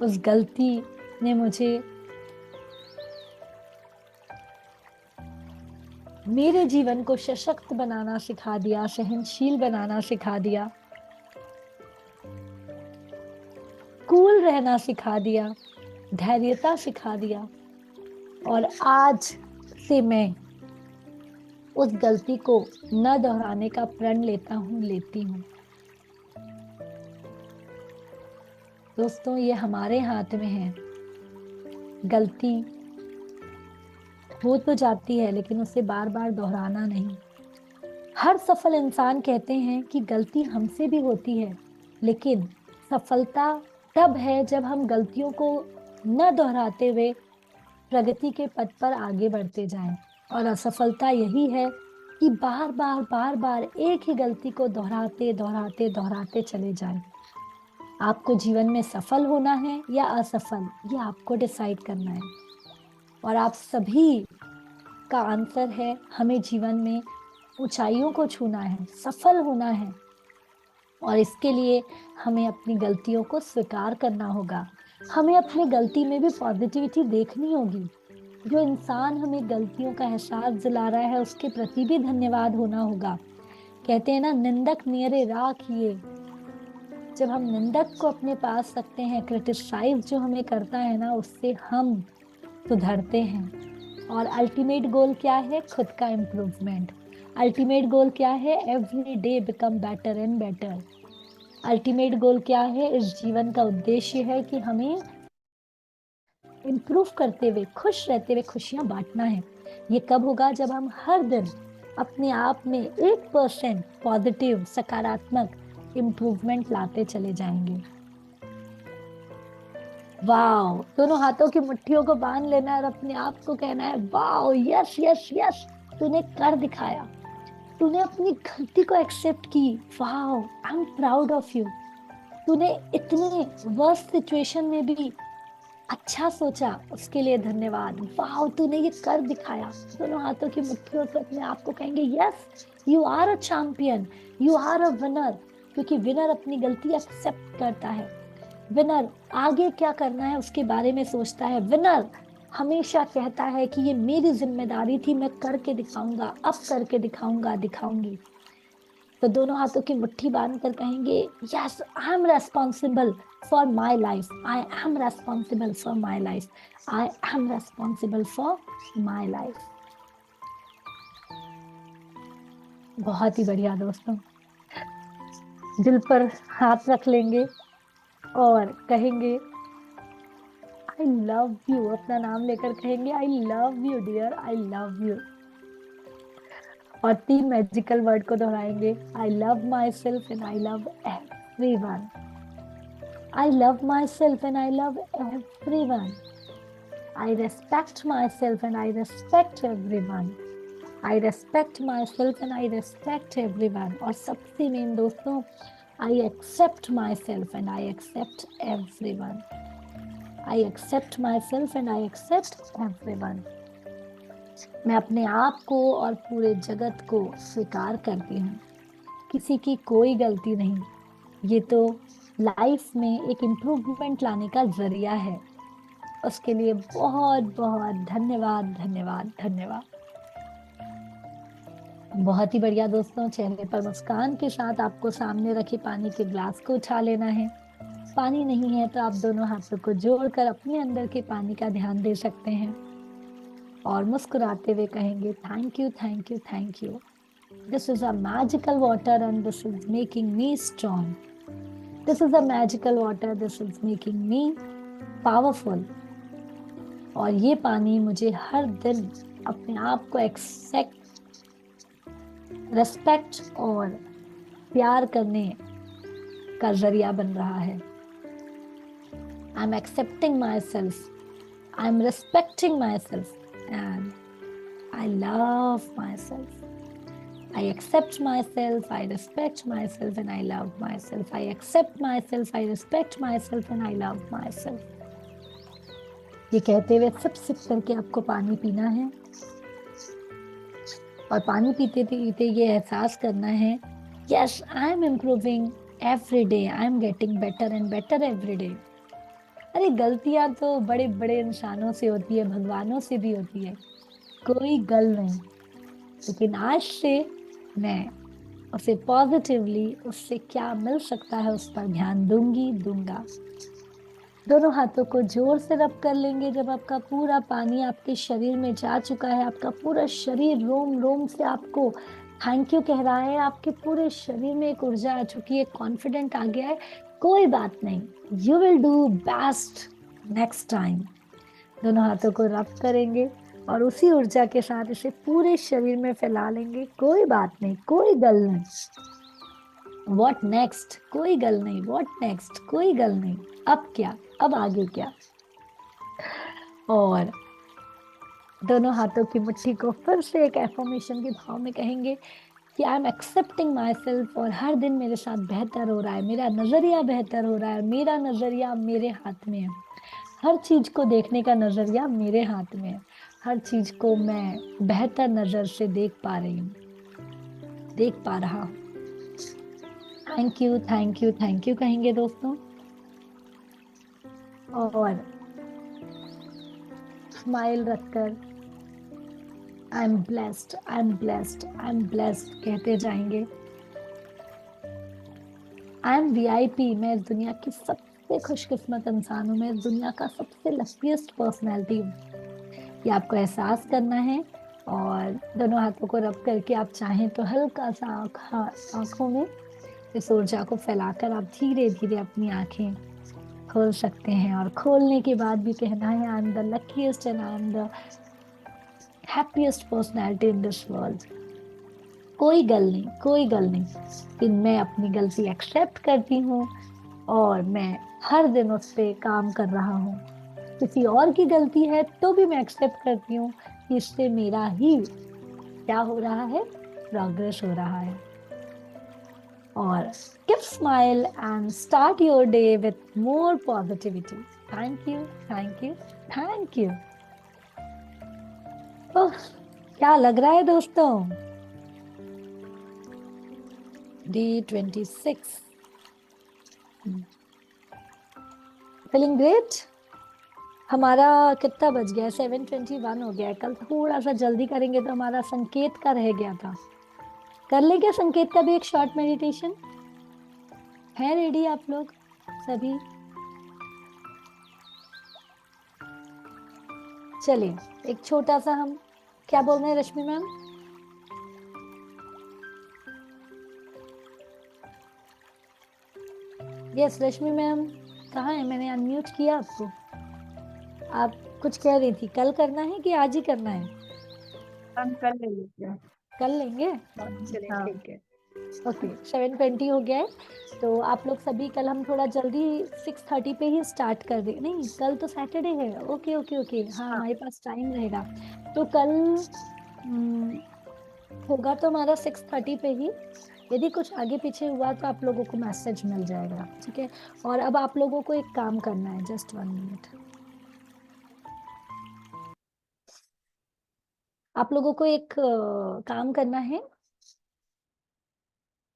उस गलती ने मुझे मेरे जीवन को सशक्त बनाना सिखा दिया, सहनशील बनाना सिखा दिया, कूल रहना सिखा दिया, धैर्यता सिखा दिया, और आज से मैं उस गलती को न दोहराने का प्रण लेता हूँ, लेती हूँ। दोस्तों, ये हमारे हाथ में है। गलती हो तो जाती है, लेकिन उसे बार बार दोहराना नहीं। हर सफल इंसान कहते हैं कि गलती हमसे भी होती है, लेकिन सफलता तब है जब हम गलतियों को न दोहराते हुए प्रगति के पथ पर आगे बढ़ते जाएं। और असफलता यही है कि बार बार एक ही गलती को दोहराते चले जाएं। आपको जीवन में सफल होना है या असफल, ये आपको डिसाइड करना है। और आप सभी का आंसर है, हमें जीवन में ऊंचाइयों को छूना है, सफल होना है। और इसके लिए हमें अपनी गलतियों को स्वीकार करना होगा। हमें अपनी गलती में भी पॉजिटिविटी देखनी होगी। जो इंसान हमें गलतियों का एहसास दिला रहा है, उसके प्रति भी धन्यवाद होना होगा। कहते हैं ना, निंदक मेरे राखिए। जब हम निंदक को अपने पास रखते हैं, क्रिटिसाइज जो हमें करता है ना, उससे हम सुधरते हैं। और अल्टीमेट गोल क्या है? खुद का इम्प्रूवमेंट। अल्टीमेट गोल क्या है? Every day become better and better. Ultimate goal क्या है? इस जीवन का उद्देश्य है कि हमें इम्प्रूव करते हुए, खुश रहते हुए खुशियां बांटना है। ये कब होगा? जब हम हर दिन अपने आप में 1% पॉजिटिव, सकारात्मक इम्प्रूवमेंट लाते चले जाएंगे। वाओ! दोनों हाथों की मुट्ठियों को बांध लेना और अपने आप को कहना है, वाओ, यस यस यस, तूने कर दिखाया। तूने अपनी गलती को एक्सेप्ट की। Wow, I am proud of you. तूने इतने वर्स्ट सिचुएशन में भी अच्छा सोचा, उसके लिए धन्यवाद। वाओ, तूने ये कर दिखाया। दोनों हाथों की मुट्ठियों से अपने आप को कहेंगे, yes, you are a champion, you are a winner. क्योंकि विनर अपनी गलती एक्सेप्ट करता है। विनर आगे क्या करना है उसके बारे में सोचता है। विनर हमेशा कहता है कि ये मेरी जिम्मेदारी थी, मैं करके दिखाऊंगा, अब करके दिखाऊंगा, दिखाऊंगी। तो दोनों हाथों की मुट्ठी बांध कर कहेंगे, yes, I am responsible for my life, I am responsible for my life, I am responsible for my life. बहुत ही बढ़िया दोस्तों। दिल पर हाथ रख लेंगे और कहेंगे, आई लव यू। अपना नाम लेकर कहेंगे, I love you dear, I love you. और 3 मैजिकल वर्ड को दोहराएंगे, I love my self and I love everyone. I love my self and I love everyone. I respect my self and I respect everyone. I respect my self and I respect everyone. और सबसे main दोस्तों, I accept myself and I accept everyone. I accept myself and I accept everyone. मैं अपने आप को और पूरे जगत को स्वीकार करती हूँ। किसी की कोई गलती नहीं। ये तो लाइफ में एक इम्प्रूवमेंट लाने का जरिया है। उसके लिए बहुत बहुत धन्यवाद, धन्यवाद, धन्यवाद। बहुत ही बढ़िया दोस्तों। चेहरे पर मुस्कान के साथ आपको सामने रखे पानी के ग्लास को उठा लेना है। पानी नहीं है तो आप दोनों हाथों को जोड़कर अपने अंदर के पानी का ध्यान दे सकते हैं और मुस्कुराते हुए कहेंगे, thank you, thank you, thank you. This is a magical water and this is making me strong. This is a magical water, this is making me powerful. और ये पानी मुझे हर दिन अपने आप को एक्सेप्ट, रेस्पेक्ट और प्यार करने का जरिया बन रहा है। I am accepting my self, I am respecting my self and I love my self. I accept my self, I respect my self and I love my self. I accept my self, I respect my self and I love my self. ये कहते हुए SIP SIP करके आपको पानी पीना है और पानी पीते पीते ये एहसास करना है, yes, I am improving every day, I am getting better and better every day. अरे गलतियां तो बड़े बड़े इंसानों से होती है, भगवानों से भी होती है, कोई गल नहीं। लेकिन आज से मैं उसे पॉजिटिवली, उससे क्या मिल सकता है उस पर ध्यान दूंगा। दोनों हाथों को जोर से रब कर लेंगे। जब आपका पूरा पानी आपके शरीर में जा चुका है, आपका पूरा शरीर रोम रोम से आपको थैंक यू कह रहा है, आपके पूरे शरीर में एक ऊर्जा आ चुकी है, कॉन्फिडेंट आ गया है, कोई बात नहीं, you will do best next time. दोनों हाथों को रब करेंगे और उसी ऊर्जा के साथ इसे पूरे शरीर में फैला लेंगे। कोई बात नहीं, कोई गल नहीं, व्हाट नेक्स्ट, कोई गल नहीं, व्हाट नेक्स्ट, कोई गल नहीं, अब क्या, अब आगे क्या। और दोनों हाथों की मुट्ठी को फिर से एक एफर्मेशन के भाव में कहेंगे कि आई एम एक्सेप्टिंग माई सेल्फ, और हर दिन मेरे साथ बेहतर हो रहा है, मेरा नजरिया बेहतर हो रहा है, मेरा नजरिया मेरे हाथ में है, हर चीज को देखने का नजरिया मेरे हाथ में है, हर चीज को मैं बेहतर नजर से देख पा रही हूँ, देख पा रहा हूँ। Thank you, thank you, thank you कहेंगे दोस्तों। और स्माइल रखकर I am blessed, I am blessed, I am blessed कहते जाएंगे। आई एम वीआईपी, मैं इस दुनिया की सबसे खुशकिस्मत इंसान हूँ, मैं इस दुनिया का सबसे लकीएस्ट पर्सनैलिटी हूँ। ये आपको एहसास करना है। और दोनों हाथों को रब करके आप चाहें तो हल्का सा आंखों में इस ऊर्जा को फैलाकर आप धीरे धीरे अपनी आंखें खोल सकते हैं। और खोलने के बाद भी कहना है I am the luckiest and I am the happiest personality in this world. कोई गल नहीं, कोई गल नहीं, कि मैं अपनी गलती एक्सेप्ट करती हूँ और मैं हर दिन उस पे काम कर रहा हूँ। किसी और की गलती है तो भी मैं एक्सेप्ट करती हूँ कि इससे मेरा ही क्या हो रहा है, प्रोग्रेस हो रहा है। और keep smile and start your day with more positivity. Thank you, thank you, thank you. ओह, क्या लग रहा है दोस्तों? Day 26. Feeling great? हमारा कितना बज गया है? 7:21 हो गया है। कल थोड़ा सा जल्दी करेंगे तो हमारा संकेत का रह गया था। कर ले क्या संकेत का भी एक शॉर्ट मेडिटेशन? है रेडी आप लोग सभी? चलिए एक छोटा सा हम क्या बोल रहे हैं रश्मि मैम? यस रश्मि मैम, कहाँ है? मैंने अनम्यूट किया आपको। आप कुछ कह रही थी, कल करना है कि आज ही करना है? हम कर लेंगे। कर लेंगे, चलिए हाँ। ठीक है। ओके 7:20 हो गया है, तो आप लोग सभी कल हम थोड़ा जल्दी 6:30 पे ही स्टार्ट कर दें। नहीं, कल तो सैटरडे है। ओके ओके ओके, हाँ हमारे पास टाइम रहेगा। तो कल होगा तो हमारा 6:30 पे ही। यदि कुछ आगे पीछे हुआ तो आप लोगों को मैसेज मिल जाएगा, ठीक है? और अब आप लोगों को एक काम करना है, जस्ट 1 मिनट। आप लोगों को एक काम करना है।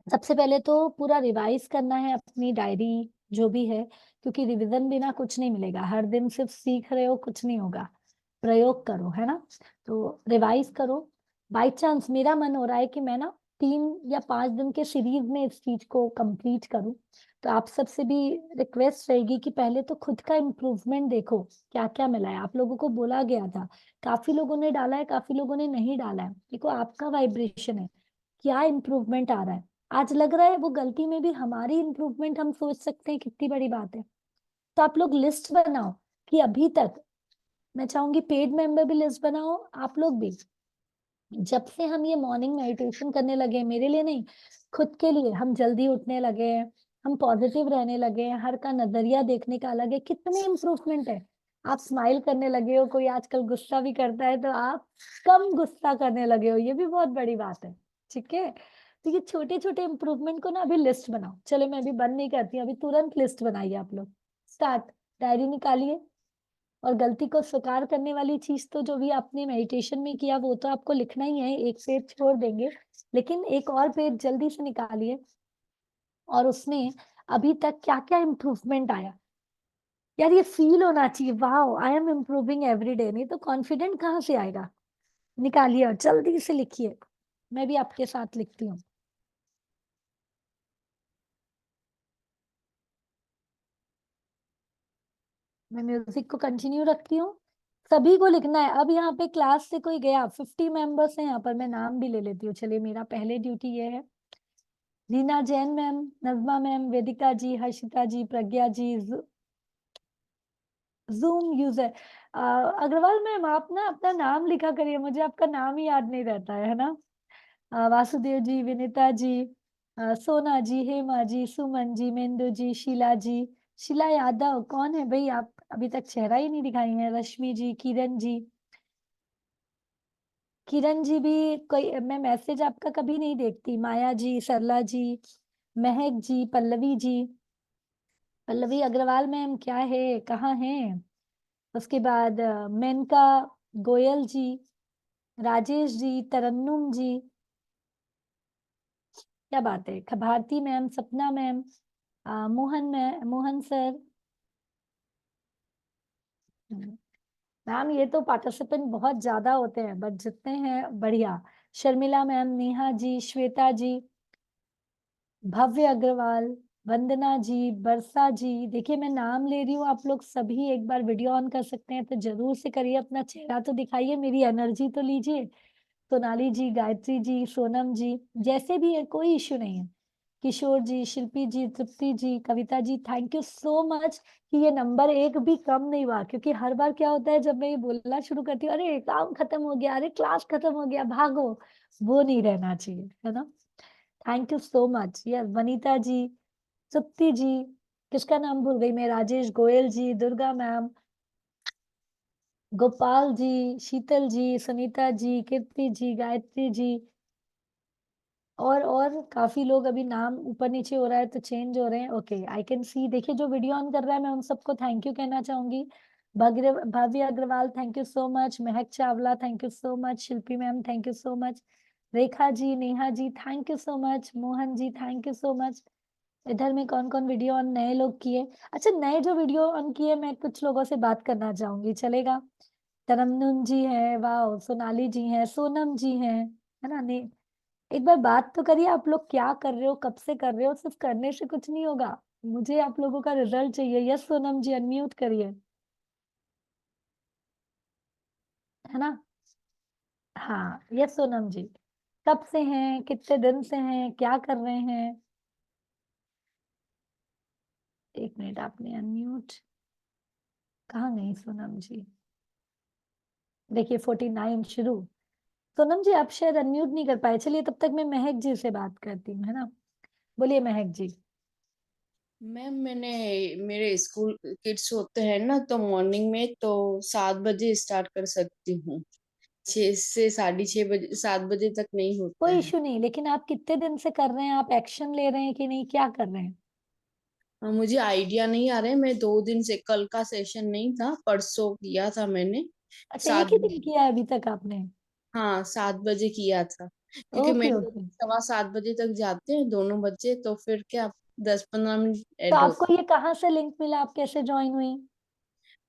सबसे पहले तो पूरा रिवाइज करना है अपनी डायरी जो भी है, क्योंकि रिवीजन बिना कुछ नहीं मिलेगा। हर दिन सिर्फ सीख रहे हो कुछ नहीं होगा, प्रयोग करो, है ना? तो रिवाइज करो। बाई चांस मेरा मन हो रहा है कि मैं ना 3 या 5 दिन के सीरीज में इस चीज को कंप्लीट करूं, तो आप सबसे भी रिक्वेस्ट रहेगी कि पहले तो खुद का इम्प्रूवमेंट देखो, क्या क्या मिला है। आप लोगों को बोला गया था, काफी लोगों ने डाला है, काफी लोगों ने नहीं डाला है। देखो आपका वाइब्रेशन है, क्या इम्प्रूवमेंट आ रहा है। आज लग रहा है वो गलती में भी हमारी इम्प्रूवमेंट हम सोच सकते हैं कितनी बड़ी बात है। तो आप लोग लिस्ट बनाओ कि अभी तक, मैं चाहूंगी पेड मेंबर भी लिस्ट बनाओ, आप लोग भी। जब से हम ये मॉर्निंग मेडिटेशन करने लगे, मेरे लिए नहीं, खुद के लिए, हम जल्दी उठने लगे हैं, हम पॉजिटिव रहने लगे हैं, हर का नजरिया देखने का अलग है, कितने इम्प्रूवमेंट है। आप स्माइल करने लगे हो, कोई आजकल गुस्सा भी करता है तो आप कम गुस्सा करने लगे हो, ये भी बहुत बड़ी बात है, ठीक है? तो ये छोटे छोटे इम्प्रूवमेंट को ना अभी लिस्ट बनाओ। चलो मैं अभी बंद नहीं करती, अभी तुरंत लिस्ट बनाइए आप लोग। स्टार्ट, डायरी निकालिए। और गलती को स्वीकार करने वाली चीज तो जो भी आपने मेडिटेशन में किया वो तो आपको लिखना ही है, एक पेज छोड़ देंगे, लेकिन एक और पेज जल्दी से निकालिए और उसमें अभी तक क्या क्या इम्प्रूवमेंट आया। यार ये फील होना चाहिए, वाह I am improving every day. नहीं तो कॉन्फिडेंट कहाँ से आएगा? निकालिए और जल्दी से लिखिए। मैं भी आपके साथ लिखती हूँ। मैं म्यूजिक को कंटिन्यू रखती हूँ। सभी को लिखना है। अब यहाँ पे क्लास से कोई गया, 50 मेंबर्स हैं यहाँ पर, मैं नाम भी ले लेती हूँ। चलिए, मेरा पहले ड्यूटी ये है। रीना जैन मैम, नजमा मैम, वेदिका जी, हर्षिता जी, प्रज्ञा जी, जूम यूजर। अग्रवाल मैम, आप ना अपना नाम लिखा करिए, मुझे आपका नाम ही याद नहीं रहता है ना। वासुदेव जी, विनीता जी, सोना जी, हेमा जी, सुमन जी, मेंदु जी, शीला जी। शीला यादव कौन है भाई? आप अभी तक चेहरा ही नहीं दिखाई है। रश्मि जी, किरण जी। किरण जी भी कोई, मैं मैसेज आपका कभी नहीं देखती। माया जी, सरला जी, महक जी, पल्लवी जी। पल्लवी अग्रवाल मैम क्या है, कहाँ है? उसके बाद मेनका गोयल जी, राजेश जी, तरन्नुम जी। क्या बात है। भारती मैम, सपना मैम, मोहन सर। मैम ये तो पार्टिसिपेंट बहुत ज्यादा होते हैं, बट जितने हैं बढ़िया। शर्मिला मैम, नेहा जी, श्वेता जी, भव्य अग्रवाल, वंदना जी, बरसा जी। देखिए मैं नाम ले रही हूँ, आप लोग सभी एक बार वीडियो ऑन कर सकते हैं तो जरूर से करिए। अपना चेहरा तो दिखाइए, मेरी एनर्जी तो लीजिए। सोनाली जी, गायत्री जी, सोनम जी, जैसे भी है कोई इश्यू नहीं है। किशोर जी, शिल्पी जी, तृप्ति जी, Kavita ji, thank you so much कि ये नंबर एक भी कम नहीं हुआ। क्योंकि हर बार क्या होता है, जब मैं ये बोलना शुरू करती हूँ, अरे काम खत्म हो गया, अरे क्लास खत्म हो गया, भागो। वो नहीं रहना चाहिए, है ना। Thank you so much. Yes, Vanita ji, Supti ji, किसका नाम भूल गई मैं, राजेश गोयल जी, दुर्गा मैम, गोपाल जी, शीतल जी, सुनीता जी, कीर्ति जी, गायत्री जी। और काफी लोग, अभी नाम ऊपर नीचे हो रहा है तो चेंज हो रहे हैं। Okay, I can see. देखिए जो वीडियो ऑन कर रहा है, मैं उन सबको थैंक यू कहना चाहूंगी। Bhavya Agarwal, thank you so much. Mahak Chawla, thank you so much. Shilpi ma'am, thank you so much. Rekha ji, Neha ji, thank you so much. Mohan ji, thank you so much. इधर में कौन कौन वीडियो ऑन नए लोग किए? अच्छा, नए जो वीडियो ऑन किए, मैं कुछ लोगों से बात करना चाहूंगी, चलेगा? तरन्नुम जी है, वाह, सोनाली जी हैं, सोनम जी हैं, है ना। ने एक बार बात तो करिए, आप लोग क्या कर रहे हो, कब से कर रहे हो? सिर्फ करने से कुछ नहीं होगा, मुझे आप लोगों का रिजल्ट चाहिए। यस सोनम जी, अनम्यूट करिए, है ना। हाँ, यस सोनम जी। कब से हैं, कितने दिन से हैं, क्या कर रहे हैं? एक मिनट, आपने अनम्यूट, कहाँ गई सोनम जी? देखिए 49 शुरू। सोनम जी आप शायद अनम्यूट नहीं कर पाए। चलिए तब तक मैं महक जी से बात करती हूँ, है ना। बोलिए महक जी। मैम मैंने मेरे स्कूल किड्स होते हैं ना, तो मॉर्निंग में तो 7 बजे स्टार्ट कर सकती हूँ। 6 से 6:30 बजे, 7 बजे तक नहीं होता कोई है। इशू नहीं, लेकिन आप कितने दिन से कर रहे हैं? आप एक्शन ले रहे हैं कि नहीं, क्या कर रहे हैं? हाँ, मुझे आइडिया नहीं आ रहा है। मैं 2 दिन से, कल का सेशन नहीं था, परसों किया था मैंने। अच्छा, सात एक ही दिन किया है अभी तक आपने? हाँ, 7 बजे किया था, क्योंकि ओके मेरे ओके। 7:15 तक जाते हैं दोनों बच्चे, तो फिर क्या 10-15 मिनट तो ऐड होता। आपको ये कहाँ से लिंक मिला, आप कैसे ज्वाइन हुई?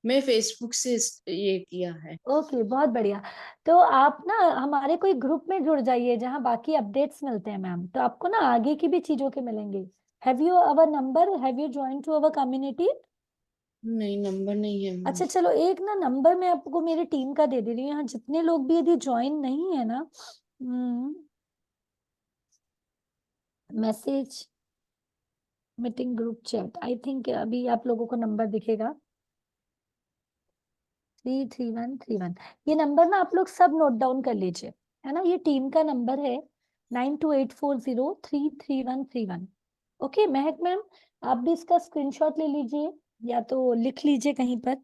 मैं फेसबुक से ये किया है। ओके, बहुत बढ़िया। तो आप ना हमारे कोई ग्रुप में जुड़ जाइए जहाँ बाकी अपडेट्स मिलते हैं मैम, तो आपको ना आगे की भी चीजों के मिलेंगे। Have you our number, have you join to our community? नहीं, नंबर नहीं है मैम। अच्छा चलो, एक ना नंबर मैं आपको मेरी टीम का दे दे रही हूँ। यहाँ जितने लोग भी यदि ज्वाइन नहीं है ना, message, meeting, group chat, I think अभी आप लोगों को नंबर दिखेगा 33131। ये नंबर ना आप लोग सब नोट डाउन कर लीजिए, है ना। ये टीम का नंबर है 9284033131। ओके महक मैम, आप भी इसका स्क्रीनशॉट ले लीजिए या तो लिख लीजिए कहीं पर।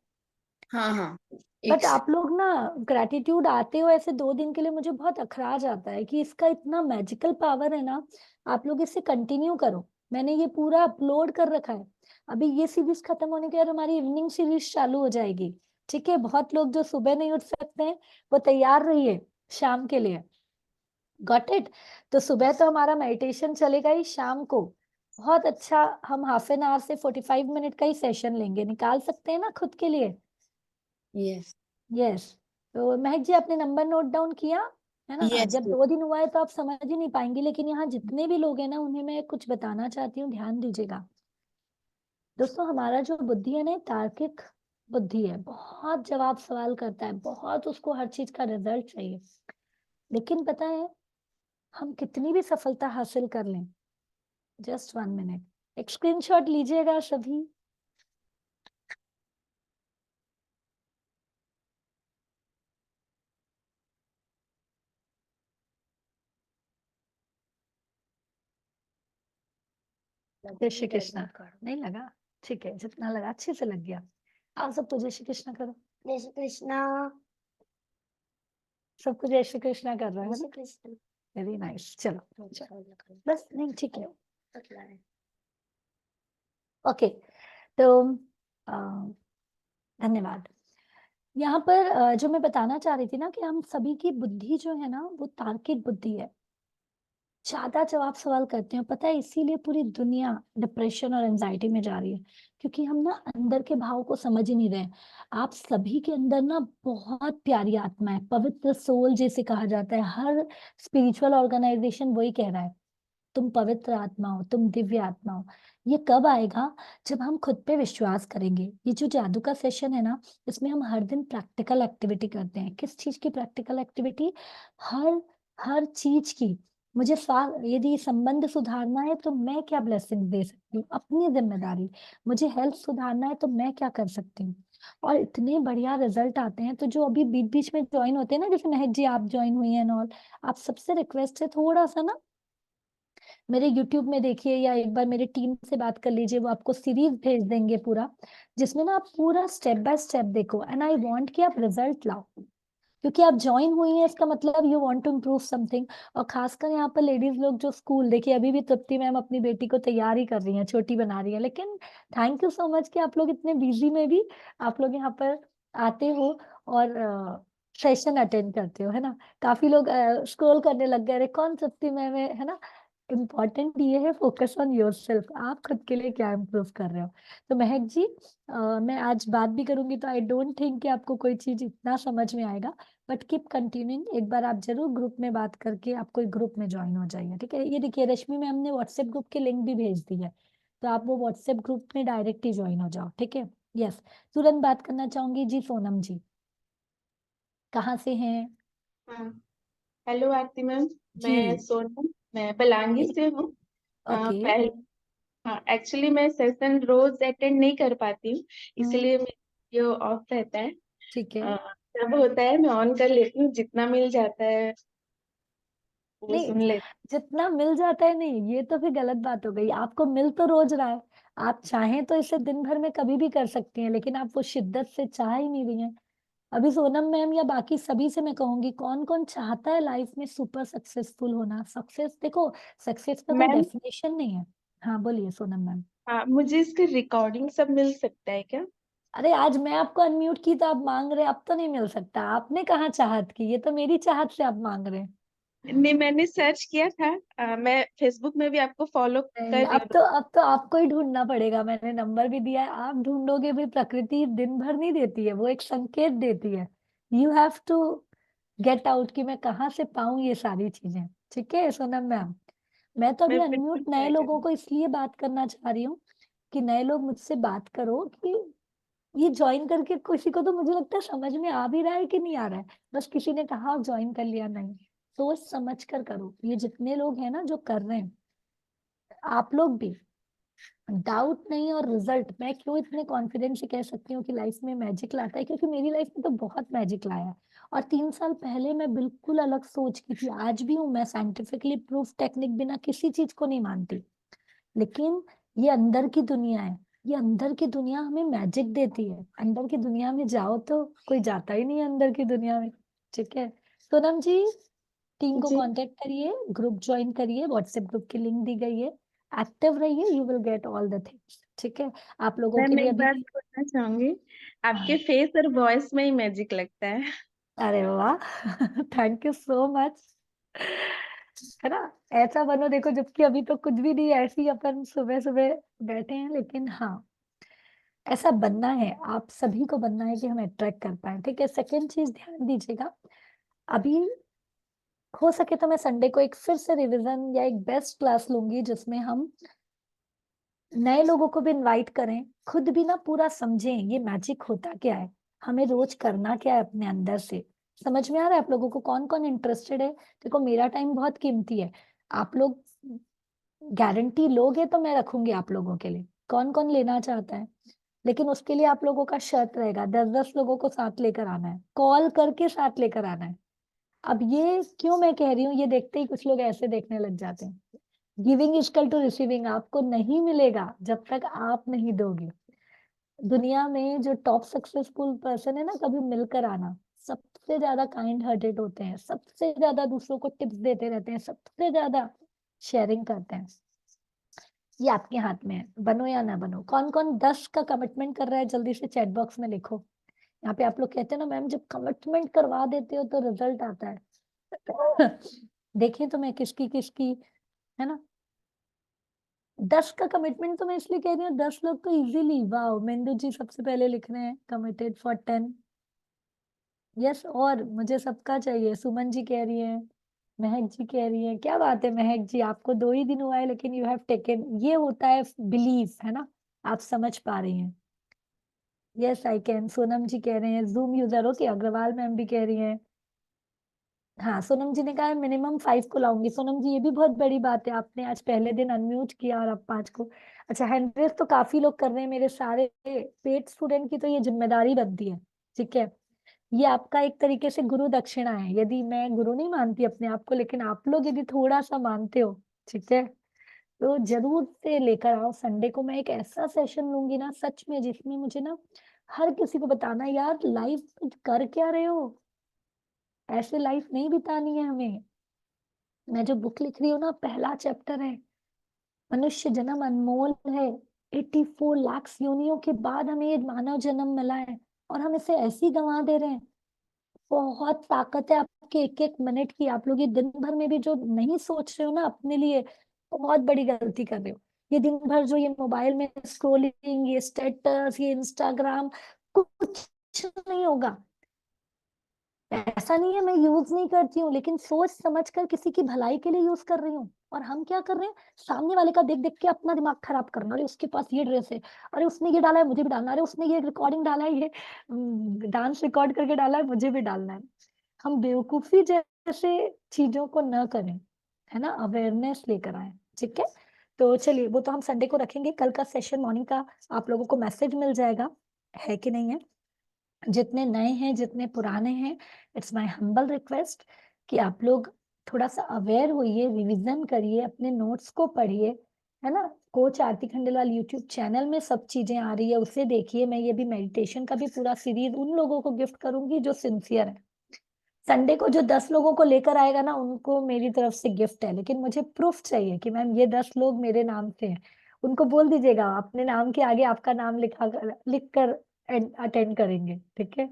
हाँ हाँ, एक बट आप लोग ना ग्रैटिट्यूड आते हो ऐसे 2 दिन के लिए, मुझे बहुत अखराज आता है कि इसका इतना मैजिकल पावर है ना। आप लोग इसे कंटिन्यू करो। मैंने ये पूरा अपलोड कर रखा है। अभी ये सीरीज खत्म होने के बाद हमारी इवनिंग सीरीज चालू हो जाएगी। ठीक है, बहुत लोग जो सुबह नहीं उठ सकते हैं वो तैयार रहिए शाम के लिए। Got it. तो सुबह तो हमारा मेडिटेशन चलेगा ही, शाम को बहुत अच्छा हम हाफ एन आवर से 45 मिनट का ही सेशन लेंगे, निकाल सकते हैं ना खुद के लिए? यस। यस। तो महक जी आपने नंबर नोट डाउन किया, है ना। यस। जब 2 दिन हुआ है तो आप समझ ही नहीं पाएंगे, लेकिन यहाँ जितने भी लोग हैं ना उन्हें मैं कुछ बताना चाहती हूँ, ध्यान दीजिएगा। दोस्तों हमारा जो बुद्धि है ना तार्किक बुद्धि है, बहुत जवाब सवाल करता है, बहुत उसको हर चीज का रिजल्ट चाहिए। लेकिन पता है हम कितनी भी सफलता हासिल कर लें, जस्ट 1 मिनट, एक स्क्रीनशॉट लीजिएगा सभी। जय श्री कृष्णा करो, नहीं लगा? ठीक है, जितना लगा अच्छे से लग गया। आप सबको जय श्री कृष्णा करो। जय श्री कृष्णा। सबको जय श्री कृष्णा कर रहा है जय ना? श्री कृष्णा। Very nice. चलो बस, नहीं ठीक है, ओके। तो धन्यवाद। यहाँ पर जो मैं बताना चाह रही थी ना कि हम सभी की बुद्धि जो है ना वो तार्किक बुद्धि है, ज्यादा जवाब सवाल करते हैं। पता है इसीलिए पूरी दुनिया डिप्रेशन और एंजाइटी में जा रही है, क्योंकि हम ना अंदर के भाव को समझ ही नहीं रहे। आप सभी के अंदर ना बहुत प्यारी आत्मा है, पवित्र सोल जैसे कहा जाता है। हर स्पिरिचुअल ऑर्गेनाइजेशन वही कह रहा है, तुम पवित्र आत्मा हो, तुम दिव्य आत्मा हो। ये कब आएगा? जब हम खुद पे विश्वास करेंगे। ये जो जादू का सेशन है ना, इसमें हम हर दिन प्रैक्टिकल एक्टिविटी करते हैं। किस चीज की प्रैक्टिकल एक्टिविटी? हर हर चीज की। मुझे यदि संबंध सुधारना है तो मैं क्या ब्लेसिंग दे सकती हूँ, अपनी जिम्मेदारी। मुझे हेल्थ सुधारना है तो मैं क्या कर सकती हूँ। और इतने बढ़िया रिजल्ट आते हैं। तो जो अभी बीच बीच में ज्वाइन होते हैं ना, जैसे महक जी आप ज्वाइन हुई हैं और आप सबसे रिक्वेस्ट है थोड़ा सा ना मेरे YouTube में देखिए, या एक बार मेरी टीम से बात कर लीजिए, वो आपको सीरीज भेज देंगे पूरा, जिसमें ना आप पूरा स्टेप बाय स्टेप देखो। एंड आई वांट कि आप रिजल्ट लाओ, क्योंकि आप ज्वाइन हुई हैं इसका मतलब you want to improve something. और खासकर यहाँ पर लेडीज लोग जो स्कूल, देखिए अभी भी तृप्ति मैम अपनी बेटी को तैयार ही कर रही हैं, छोटी बना रही है। लेकिन थैंक यू सो मच कि आप लोग इतने बिजी में भी आप लोग यहाँ पर आते हो और सेशन अटेंड करते हो, है ना। काफी लोग स्क्रॉल करने लग गए, अरे कौन तृप्ति मैम है ना। इम्पोर्टेंट ये है, फोकस ऑन योरसेल्फ, आप खुद के लिए क्या इम्प्रूव कर रहे हो। तो महक जी मैं आज बात भी करूंगी तो आई डोंट थिंक कि आपको कोई चीज इतना समझ में आएगा, बट कीप कंटिन्यूइंग। एक बार आप जरूर ग्रुप में बात करके आप कोई ग्रुप में ज्वाइन हो जाइए, ठीक है। ये देखिए रश्मि मैम ने व्हाट्सएप ग्रुप के लिंक भी भेज दी है, तो आप वो व्हाट्सएप ग्रुप में डायरेक्ट ही ज्वाइन हो जाओ, ठीक है। यस, तुरंत बात करना चाहूंगी जी सोनम जी, कहाँ से हैं? हाँ, हेलो आरती मैम। जी मैं सोनम, मैं बलांगी से हूँ। ओके। पहले हाँ, एक्चुअली मैं सेशन रोज अटेंड नहीं कर पाती हूँ, इसलिए मेरा वीडियो ऑफ रहता है। ठीक है। जब होता है मैं ऑन कर लेती हूँ, जितना मिल जाता है वो नहीं, सुन लेती जितना मिल जाता है नहीं, ये तो फिर गलत बात हो गई। आपको मिल तो रोज रहा है, आप चाहें तो इसे दिन भर में कभी भी कर सकती हैं, लेकिन आप वो शिद्दत से चाह ही नहीं रही हैं। अभी सोनम मैम या बाकी सभी से मैं कहूंगी, कौन कौन चाहता है लाइफ में सुपर सक्सेसफुल होना। सक्सेस देखो, सक्सेस का हूँ। कोई मैम, डेफिनेशन नहीं है। हाँ बोलिए सोनम मैम। हाँ, मुझे इसका रिकॉर्डिंग सब मिल सकता है क्या? अरे आज मैं आपको अनम्यूट की तो आप मांग रहे हैं, अब तो नहीं मिल सकता। आपने कहाँ चाहत की, ये तो मेरी चाहत से आप मांग रहे हैं। नहीं, मैंने सर्च किया था। मैं फेसबुक में भी आपको फॉलो नहीं, कर रही अब तो आपको ही ढूंढना पड़ेगा। मैंने नंबर भी दिया है, आप ढूंढोगे भी। प्रकृति दिन भर नहीं देती है, वो एक संकेत देती है। You have to get out कि मैं कहाँ से पाऊं ये सारी चीजें, ठीक है सोनम मैम। मैं तो अभी मैं बिल्कुल अनम्यूट नए ट्राई लोगों करूँगी। को इसलिए बात करना चाह रही हूँ कि नए लोग मुझसे बात करो कि ये ज्वाइन करके किसी को तो मुझे लगता है समझ में आ भी रहा है कि नहीं आ रहा है। बस किसी ने कहा ज्वाइन कर लिया, नहीं, सोच समझ कर करो। ये जितने लोग हैं ना जो कर रहे हैं, आप लोग भी डाउट नहीं। और रिजल्ट मैं क्यों इतने कॉन्फिडेंस से कह सकती हूँ कि लाइफ में मैजिक लाता है, क्योंकि मेरी लाइफ में तो बहुत मैजिक लाया है। और 3 साल पहले मैं बिल्कुल अलग सोच की थी, आज भी हूँ। मैं साइंटिफिकली प्रूफ टेक्निक बिना किसी चीज को नहीं मानती। लेकिन ये अंदर की दुनिया है, ये अंदर की दुनिया हमें मैजिक देती है। अंदर की दुनिया में जाओ तो कोई जाता ही नहीं है अंदर की दुनिया में, ठीक है। सोनम जी टीम को जी कांटेक्ट करिए, ग्रुप ज्वाइन करिए, व्हाट्सएप ग्रुप की लिंक दी गई है। एक्टिव रहिए, you will get all the things, ठीक है। आप लोगों के मैम, लिए एक बात अभी बोलना चाहूंगी। आपके हाँ, फेस और वॉइस में ही मैजिक लगता है। अरे वाह थैंक यू सो मच, है ना। ऐसा बनो देखो, जबकि अभी तो कुछ भी नहीं है, ऐसे ही अपन सुबह सुबह बैठे हैं। लेकिन हाँ, ऐसा बनना है, आप सभी को बनना है कि हम अट्रैक्ट कर पाए, ठीक है। सेकेंड चीज ध्यान दीजिएगा, अभी हो सके तो मैं संडे को एक फिर से रिवीजन या एक बेस्ट क्लास लूंगी, जिसमें हम नए लोगों को भी इनवाइट करें, खुद भी ना पूरा समझें ये मैजिक होता क्या है, हमें रोज करना क्या है अपने अंदर से। समझ में आ रहा है आप लोगों को कौन कौन इंटरेस्टेड है? देखो मेरा टाइम बहुत कीमती है, आप लोग गारंटी लोगे तो मैं रखूंगी आप लोगों के लिए, कौन कौन लेना चाहता है। लेकिन उसके लिए आप लोगों का शर्त रहेगा, 10-10 लोगों को साथ लेकर आना है, कॉल करके साथ लेकर आना है। अब ये क्यों मैं कह रही हूँ, ये देखते ही कुछ लोग ऐसे देखने लग जाते हैं। गिविंग इक्वल टू रिसीविंग आपको नहीं मिलेगा जब तक आप नहीं दोगे। दुनिया में जो टॉप सक्सेसफुल पर्सन है ना, कभी मिलकर आना, सबसे ज्यादा काइंड हार्टेड होते हैं, सबसे ज्यादा दूसरों को टिप्स देते रहते हैं, सबसे ज्यादा शेयरिंग करते हैं। ये आपके हाथ में है, बनो या ना बनो। कौन कौन 10 का कमिटमेंट कर रहा है, जल्दी से चैट बॉक्स में लिखो। यहाँ पे आप लोग कहते हैं ना मैम जब कमिटमेंट करवा देते हो तो रिजल्ट आता है। देखें तो मैं किसकी किसकी, है ना। 10 का कमिटमेंट तो मैं इसलिए कह रही हूँ, 10 लोग तो इजीली, वाओ मेंदू जी सबसे पहले लिख रहे हैं कमिटेड फॉर 10। यस, और मुझे सबका चाहिए, सुमन जी कह रही है, महक जी कह रही है। क्या बात है महक जी, आपको 2 ही दिन हुआ है लेकिन यू हैव टेकन, ये होता है बिलीफ, है ना, आप समझ पा रही हैं। Yes I can, Sonam ji कह रहे हैं Zoom user, okay, Agarwal ma'am भी कह रही हैं। हाँ सोनम जी ने कहा है मिनिमम 5 को लाऊंगी। सोनम जी ये भी बहुत बड़ी बात है, आपने आज पहले दिन अनम्यूट किया और अब 5 को। अच्छा 100 तो काफी लोग कर रहे हैं, मेरे सारे पेड स्टूडेंट की तो ये जिम्मेदारी बनती है, ठीक है। ये आपका एक तरीके से गुरु दक्षिणा है, यदि मैं गुरु नहीं मानती अपने आप को, लेकिन आप लोग यदि थोड़ा सा मानते हो, ठीक है, तो जरूर से लेकर आओ। संडे को मैं एक ऐसा सेशन लूंगी ना सच में, जिसमें मुझे ना हर किसी को बताना, यार लाइफ कर क्या रहे हो, ऐसे लाइफ नहीं बितानी है हमें। मैं जो बुक लिख रही हूँ ना, पहला चैप्टर है मनुष्य जन्म अनमोल है, 84 लाख योनियों के बाद हमें ये मानव जन्म मिला है और हम इसे ऐसे ही गंवा दे रहे हैं। बहुत ताकत है आपके एक एक मिनट की, आप लोग ये दिन भर में भी जो नहीं सोच रहे हो ना अपने लिए, बहुत बड़ी गलती कर रहे हो। ये दिन भर जो ये मोबाइल में स्क्रोलिंग, ये स्टेटस, ये इंस्टाग्राम, कुछ नहीं होगा। ऐसा नहीं है मैं यूज नहीं करती हूँ, लेकिन सोच समझ कर किसी की भलाई के लिए यूज कर रही हूँ। और हम क्या कर रहे हैं, सामने वाले का देख देख के अपना दिमाग खराब करना, अरे उसके पास ये ड्रेस है, अरे उसने ये डाला है मुझे भी डालना है, अरे उसने ये रिकॉर्डिंग डाला है, ये डांस रिकॉर्ड करके डाला है मुझे भी डालना है। हम बेवकूफी जैसे चीजों को न करें, है ना, अवेयरनेस लेकर आए, ठीक है। तो चलिए वो तो हम संडे को रखेंगे, कल का सेशन मॉर्निंग का आप लोगों को मैसेज मिल जाएगा, है कि नहीं है। जितने नए हैं जितने पुराने हैं, इट्स माय हम्बल रिक्वेस्ट कि आप लोग थोड़ा सा अवेयर होइए, रिवीजन करिए, अपने नोट्स को पढ़िए, है ना। कोच आरती खंडेलवाल यूट्यूब चैनल में सब चीजें आ रही है, उसे देखिए। मैं ये भी मेडिटेशन का भी पूरा सीरीज उन लोगों को गिफ्ट करूंगी जो सिंसियर है। संडे को जो 10 लोगों को लेकर आएगा ना, उनको मेरी तरफ से गिफ्ट है, लेकिन मुझे प्रूफ चाहिए कि मैम ये 10 लोग मेरे नाम से हैं। उनको बोल दीजिएगा अपने नाम के आगे आपका नाम लिख कर अटेंड करेंगे, ठीक है।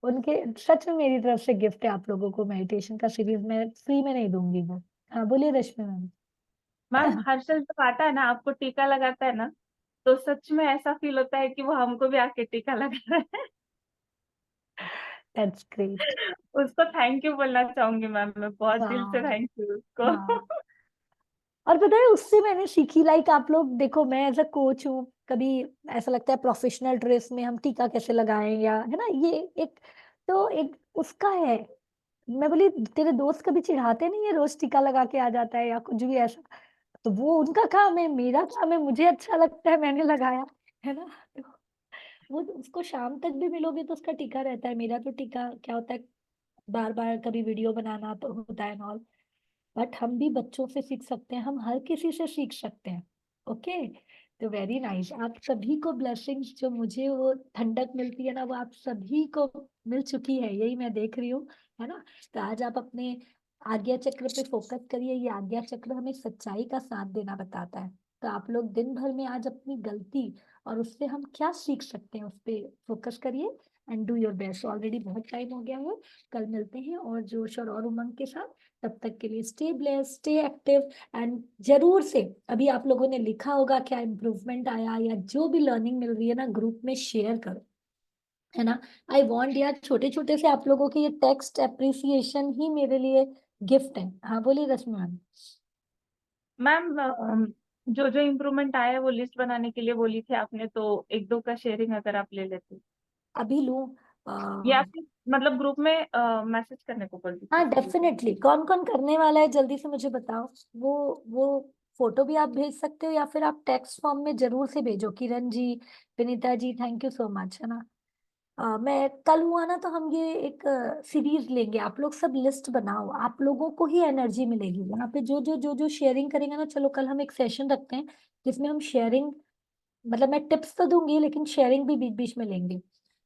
उनके सच में मेरी तरफ से गिफ्ट है आप लोगों को, मेडिटेशन का सीरीज मैं फ्री में नहीं दूंगी वो। हाँ बोलिए रश्मि मैम। मैम हर्षल जब आता है ना, आपको टीका लगाता है ना, तो सच में ऐसा फील होता है कि वो हमको भी आके टीका लगा रहा है। That's great. उसको थैंक यू बोलना चाहूंगी मैम, मैं बहुत दिल से हाँ थैंक यू उसको। हाँ। और पता है उससे मैंने सीखी, लाइक आप लोग देखो मैं एज अ कोच हूँ, कभी ऐसा लगता है प्रोफेशनल ड्रेस में हम टीका कैसे लगाएं, या है ना, ये एक, तो एक उसका है। मैं बोली तेरे दोस्त कभी चिढ़ाते नहीं है, रोज टीका लगा के आ जाता है या कुछ भी ऐसा, तो वो उनका काम है, मेरा काम है, मुझे अच्छा लगता है मैंने लगाया, है ना। तो वो उसको शाम तक भी मिलोगे तो उसका टीका रहता है। मेरा तो टीका क्या होता है, बार बार कभी वीडियो बनाना तो होता है ऑल। बट हम भी बच्चों से सीख सकते हैं, हम हर किसी से सीख सकते हैं, ओके। तो वेरी नाइस, आप सभी को ब्लेसिंग्स, जो मुझे वो ठंडक मिलती है ना, वो आप सभी को मिल चुकी है, यही मैं देख रही हूँ, है ना। तो आज आप अपने आज्ञा चक्र पे फोकस करिए, ये आज्ञा चक्र हमें सच्चाई का साथ देना बताता है। तो आप लोग दिन भर में आज अपनी गलती और उससे हम क्या सीख सकते हैं उस पे फोकस करिए and do your best. Already बहुत टाइम हो गया है, कल मिलते हैं और जोश और उमंग के साथ। तब तक के लिए stay blessed, stay active and जरूर से, अभी आप लोगों ने लिखा होगा क्या इम्प्रूवमेंट आया, या जो भी लर्निंग मिल रही है ना, ग्रुप में शेयर करो, है ना। आई वांट यार, छोटे छोटे से आप लोगों के ये टेक्स्ट अप्रिसिएशन ही मेरे लिए गिफ्ट है। हाँ बोलिए रश्मि मैम। मैम जो जो इम्प्रूवमेंट आया है वो लिस्ट बनाने के लिए बोली थी आपने, तो एक दो का शेयरिंग अगर आप ले लेते, अभी लूं? या फिर मतलब ग्रुप में मैसेज करने को बोल दी हाँ थी। डेफिनेटली, कौन कौन करने वाला है जल्दी से मुझे बताओ। वो फोटो भी आप भेज सकते हो, या फिर आप टेक्स्ट फॉर्म में जरूर से भेजो। Kiran ji, Vinita ji, thank you so much, है ना। मैं कल हुआ ना तो हम ये एक सीरीज लेंगे, आप लोग सब लिस्ट बनाओ, आप लोगों को ही एनर्जी मिलेगी यहाँ पे। जो शेयरिंग करेंगे ना, चलो कल हम एक सेशन रखते हैं जिसमें हम शेयरिंग, मतलब मैं टिप्स तो दूंगी लेकिन शेयरिंग भी बीच बीच में लेंगे।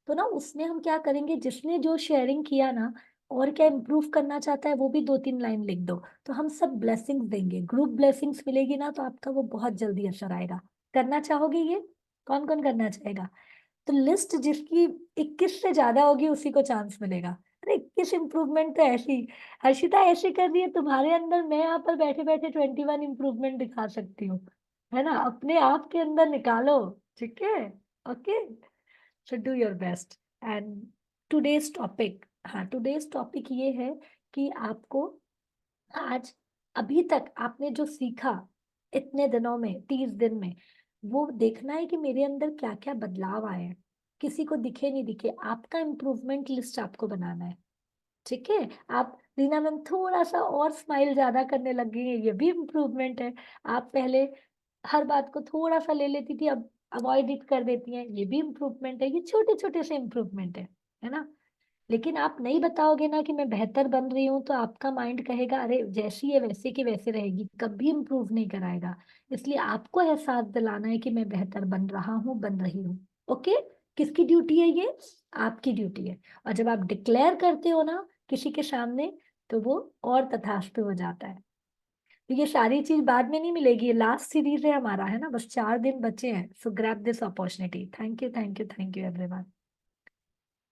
तो ना उसमें हम क्या करेंगे, जिसने जो शेयरिंग किया ना और क्या इम्प्रूव करना चाहता है वो भी 2-3 लाइन लिख दो। तो हम सब ब्लेसिंग्स देंगे, ग्रुप ब्लेसिंग्स मिलेगी ना, तो आपका वो बहुत जल्दी असर आएगा। करना चाहोगे ये? कौन कौन करना चाहेगा? तो लिस्ट जिसकी 21 से ज्यादा होगी उसी को चांस मिलेगा। अरे 21 इम्प्रूवमेंट तो ऐसी, हर्षिता ऐसे कर रही है तुम्हारे अंदर, मैं यहाँ पर बैठे बैठे 21 इम्प्रूवमेंट दिखा सकती हूँ, है ना। अपने आप के अंदर निकालो, ठीक है। Okay, so do your best. And today's topic, हाँ टुडेज टॉपिक ये है कि आपको आज, अभी तक आपने जो सीखा इतने दिनों में, 30 दिन में, वो देखना है कि मेरे अंदर क्या क्या बदलाव आए हैं। किसी को दिखे नहीं दिखे, आपका इम्प्रूवमेंट लिस्ट आपको बनाना है, ठीक है। आप, रीना मैम थोड़ा सा और स्माइल ज्यादा करने लग गई है, ये भी इम्प्रूवमेंट है। आप पहले हर बात को थोड़ा सा ले लेती थी, अब अवॉइड इट कर देती हैं, ये भी इम्प्रूवमेंट है। ये छोटे छोटे से इम्प्रूवमेंट है ना। लेकिन आप नहीं बताओगे ना कि मैं बेहतर बन रही हूँ, तो आपका माइंड कहेगा अरे जैसी है वैसे की वैसे रहेगी, कभी इम्प्रूव नहीं कराएगा। इसलिए आपको एहसास दिलाना है कि मैं बेहतर बन रहा हूँ, बन रही हूँ। ओके, किसकी ड्यूटी है ये? आपकी ड्यूटी है। और जब आप डिक्लेयर करते हो ना किसी के सामने, तो वो और तथास्तु हो जाता है। तो ये सारी चीज बाद में नहीं मिलेगी, ये लास्ट सीरीज है हमारा, है ना, बस 4 दिन बचे हैं। सो grab this opportunity. Thank you, thank you, thank you everyone.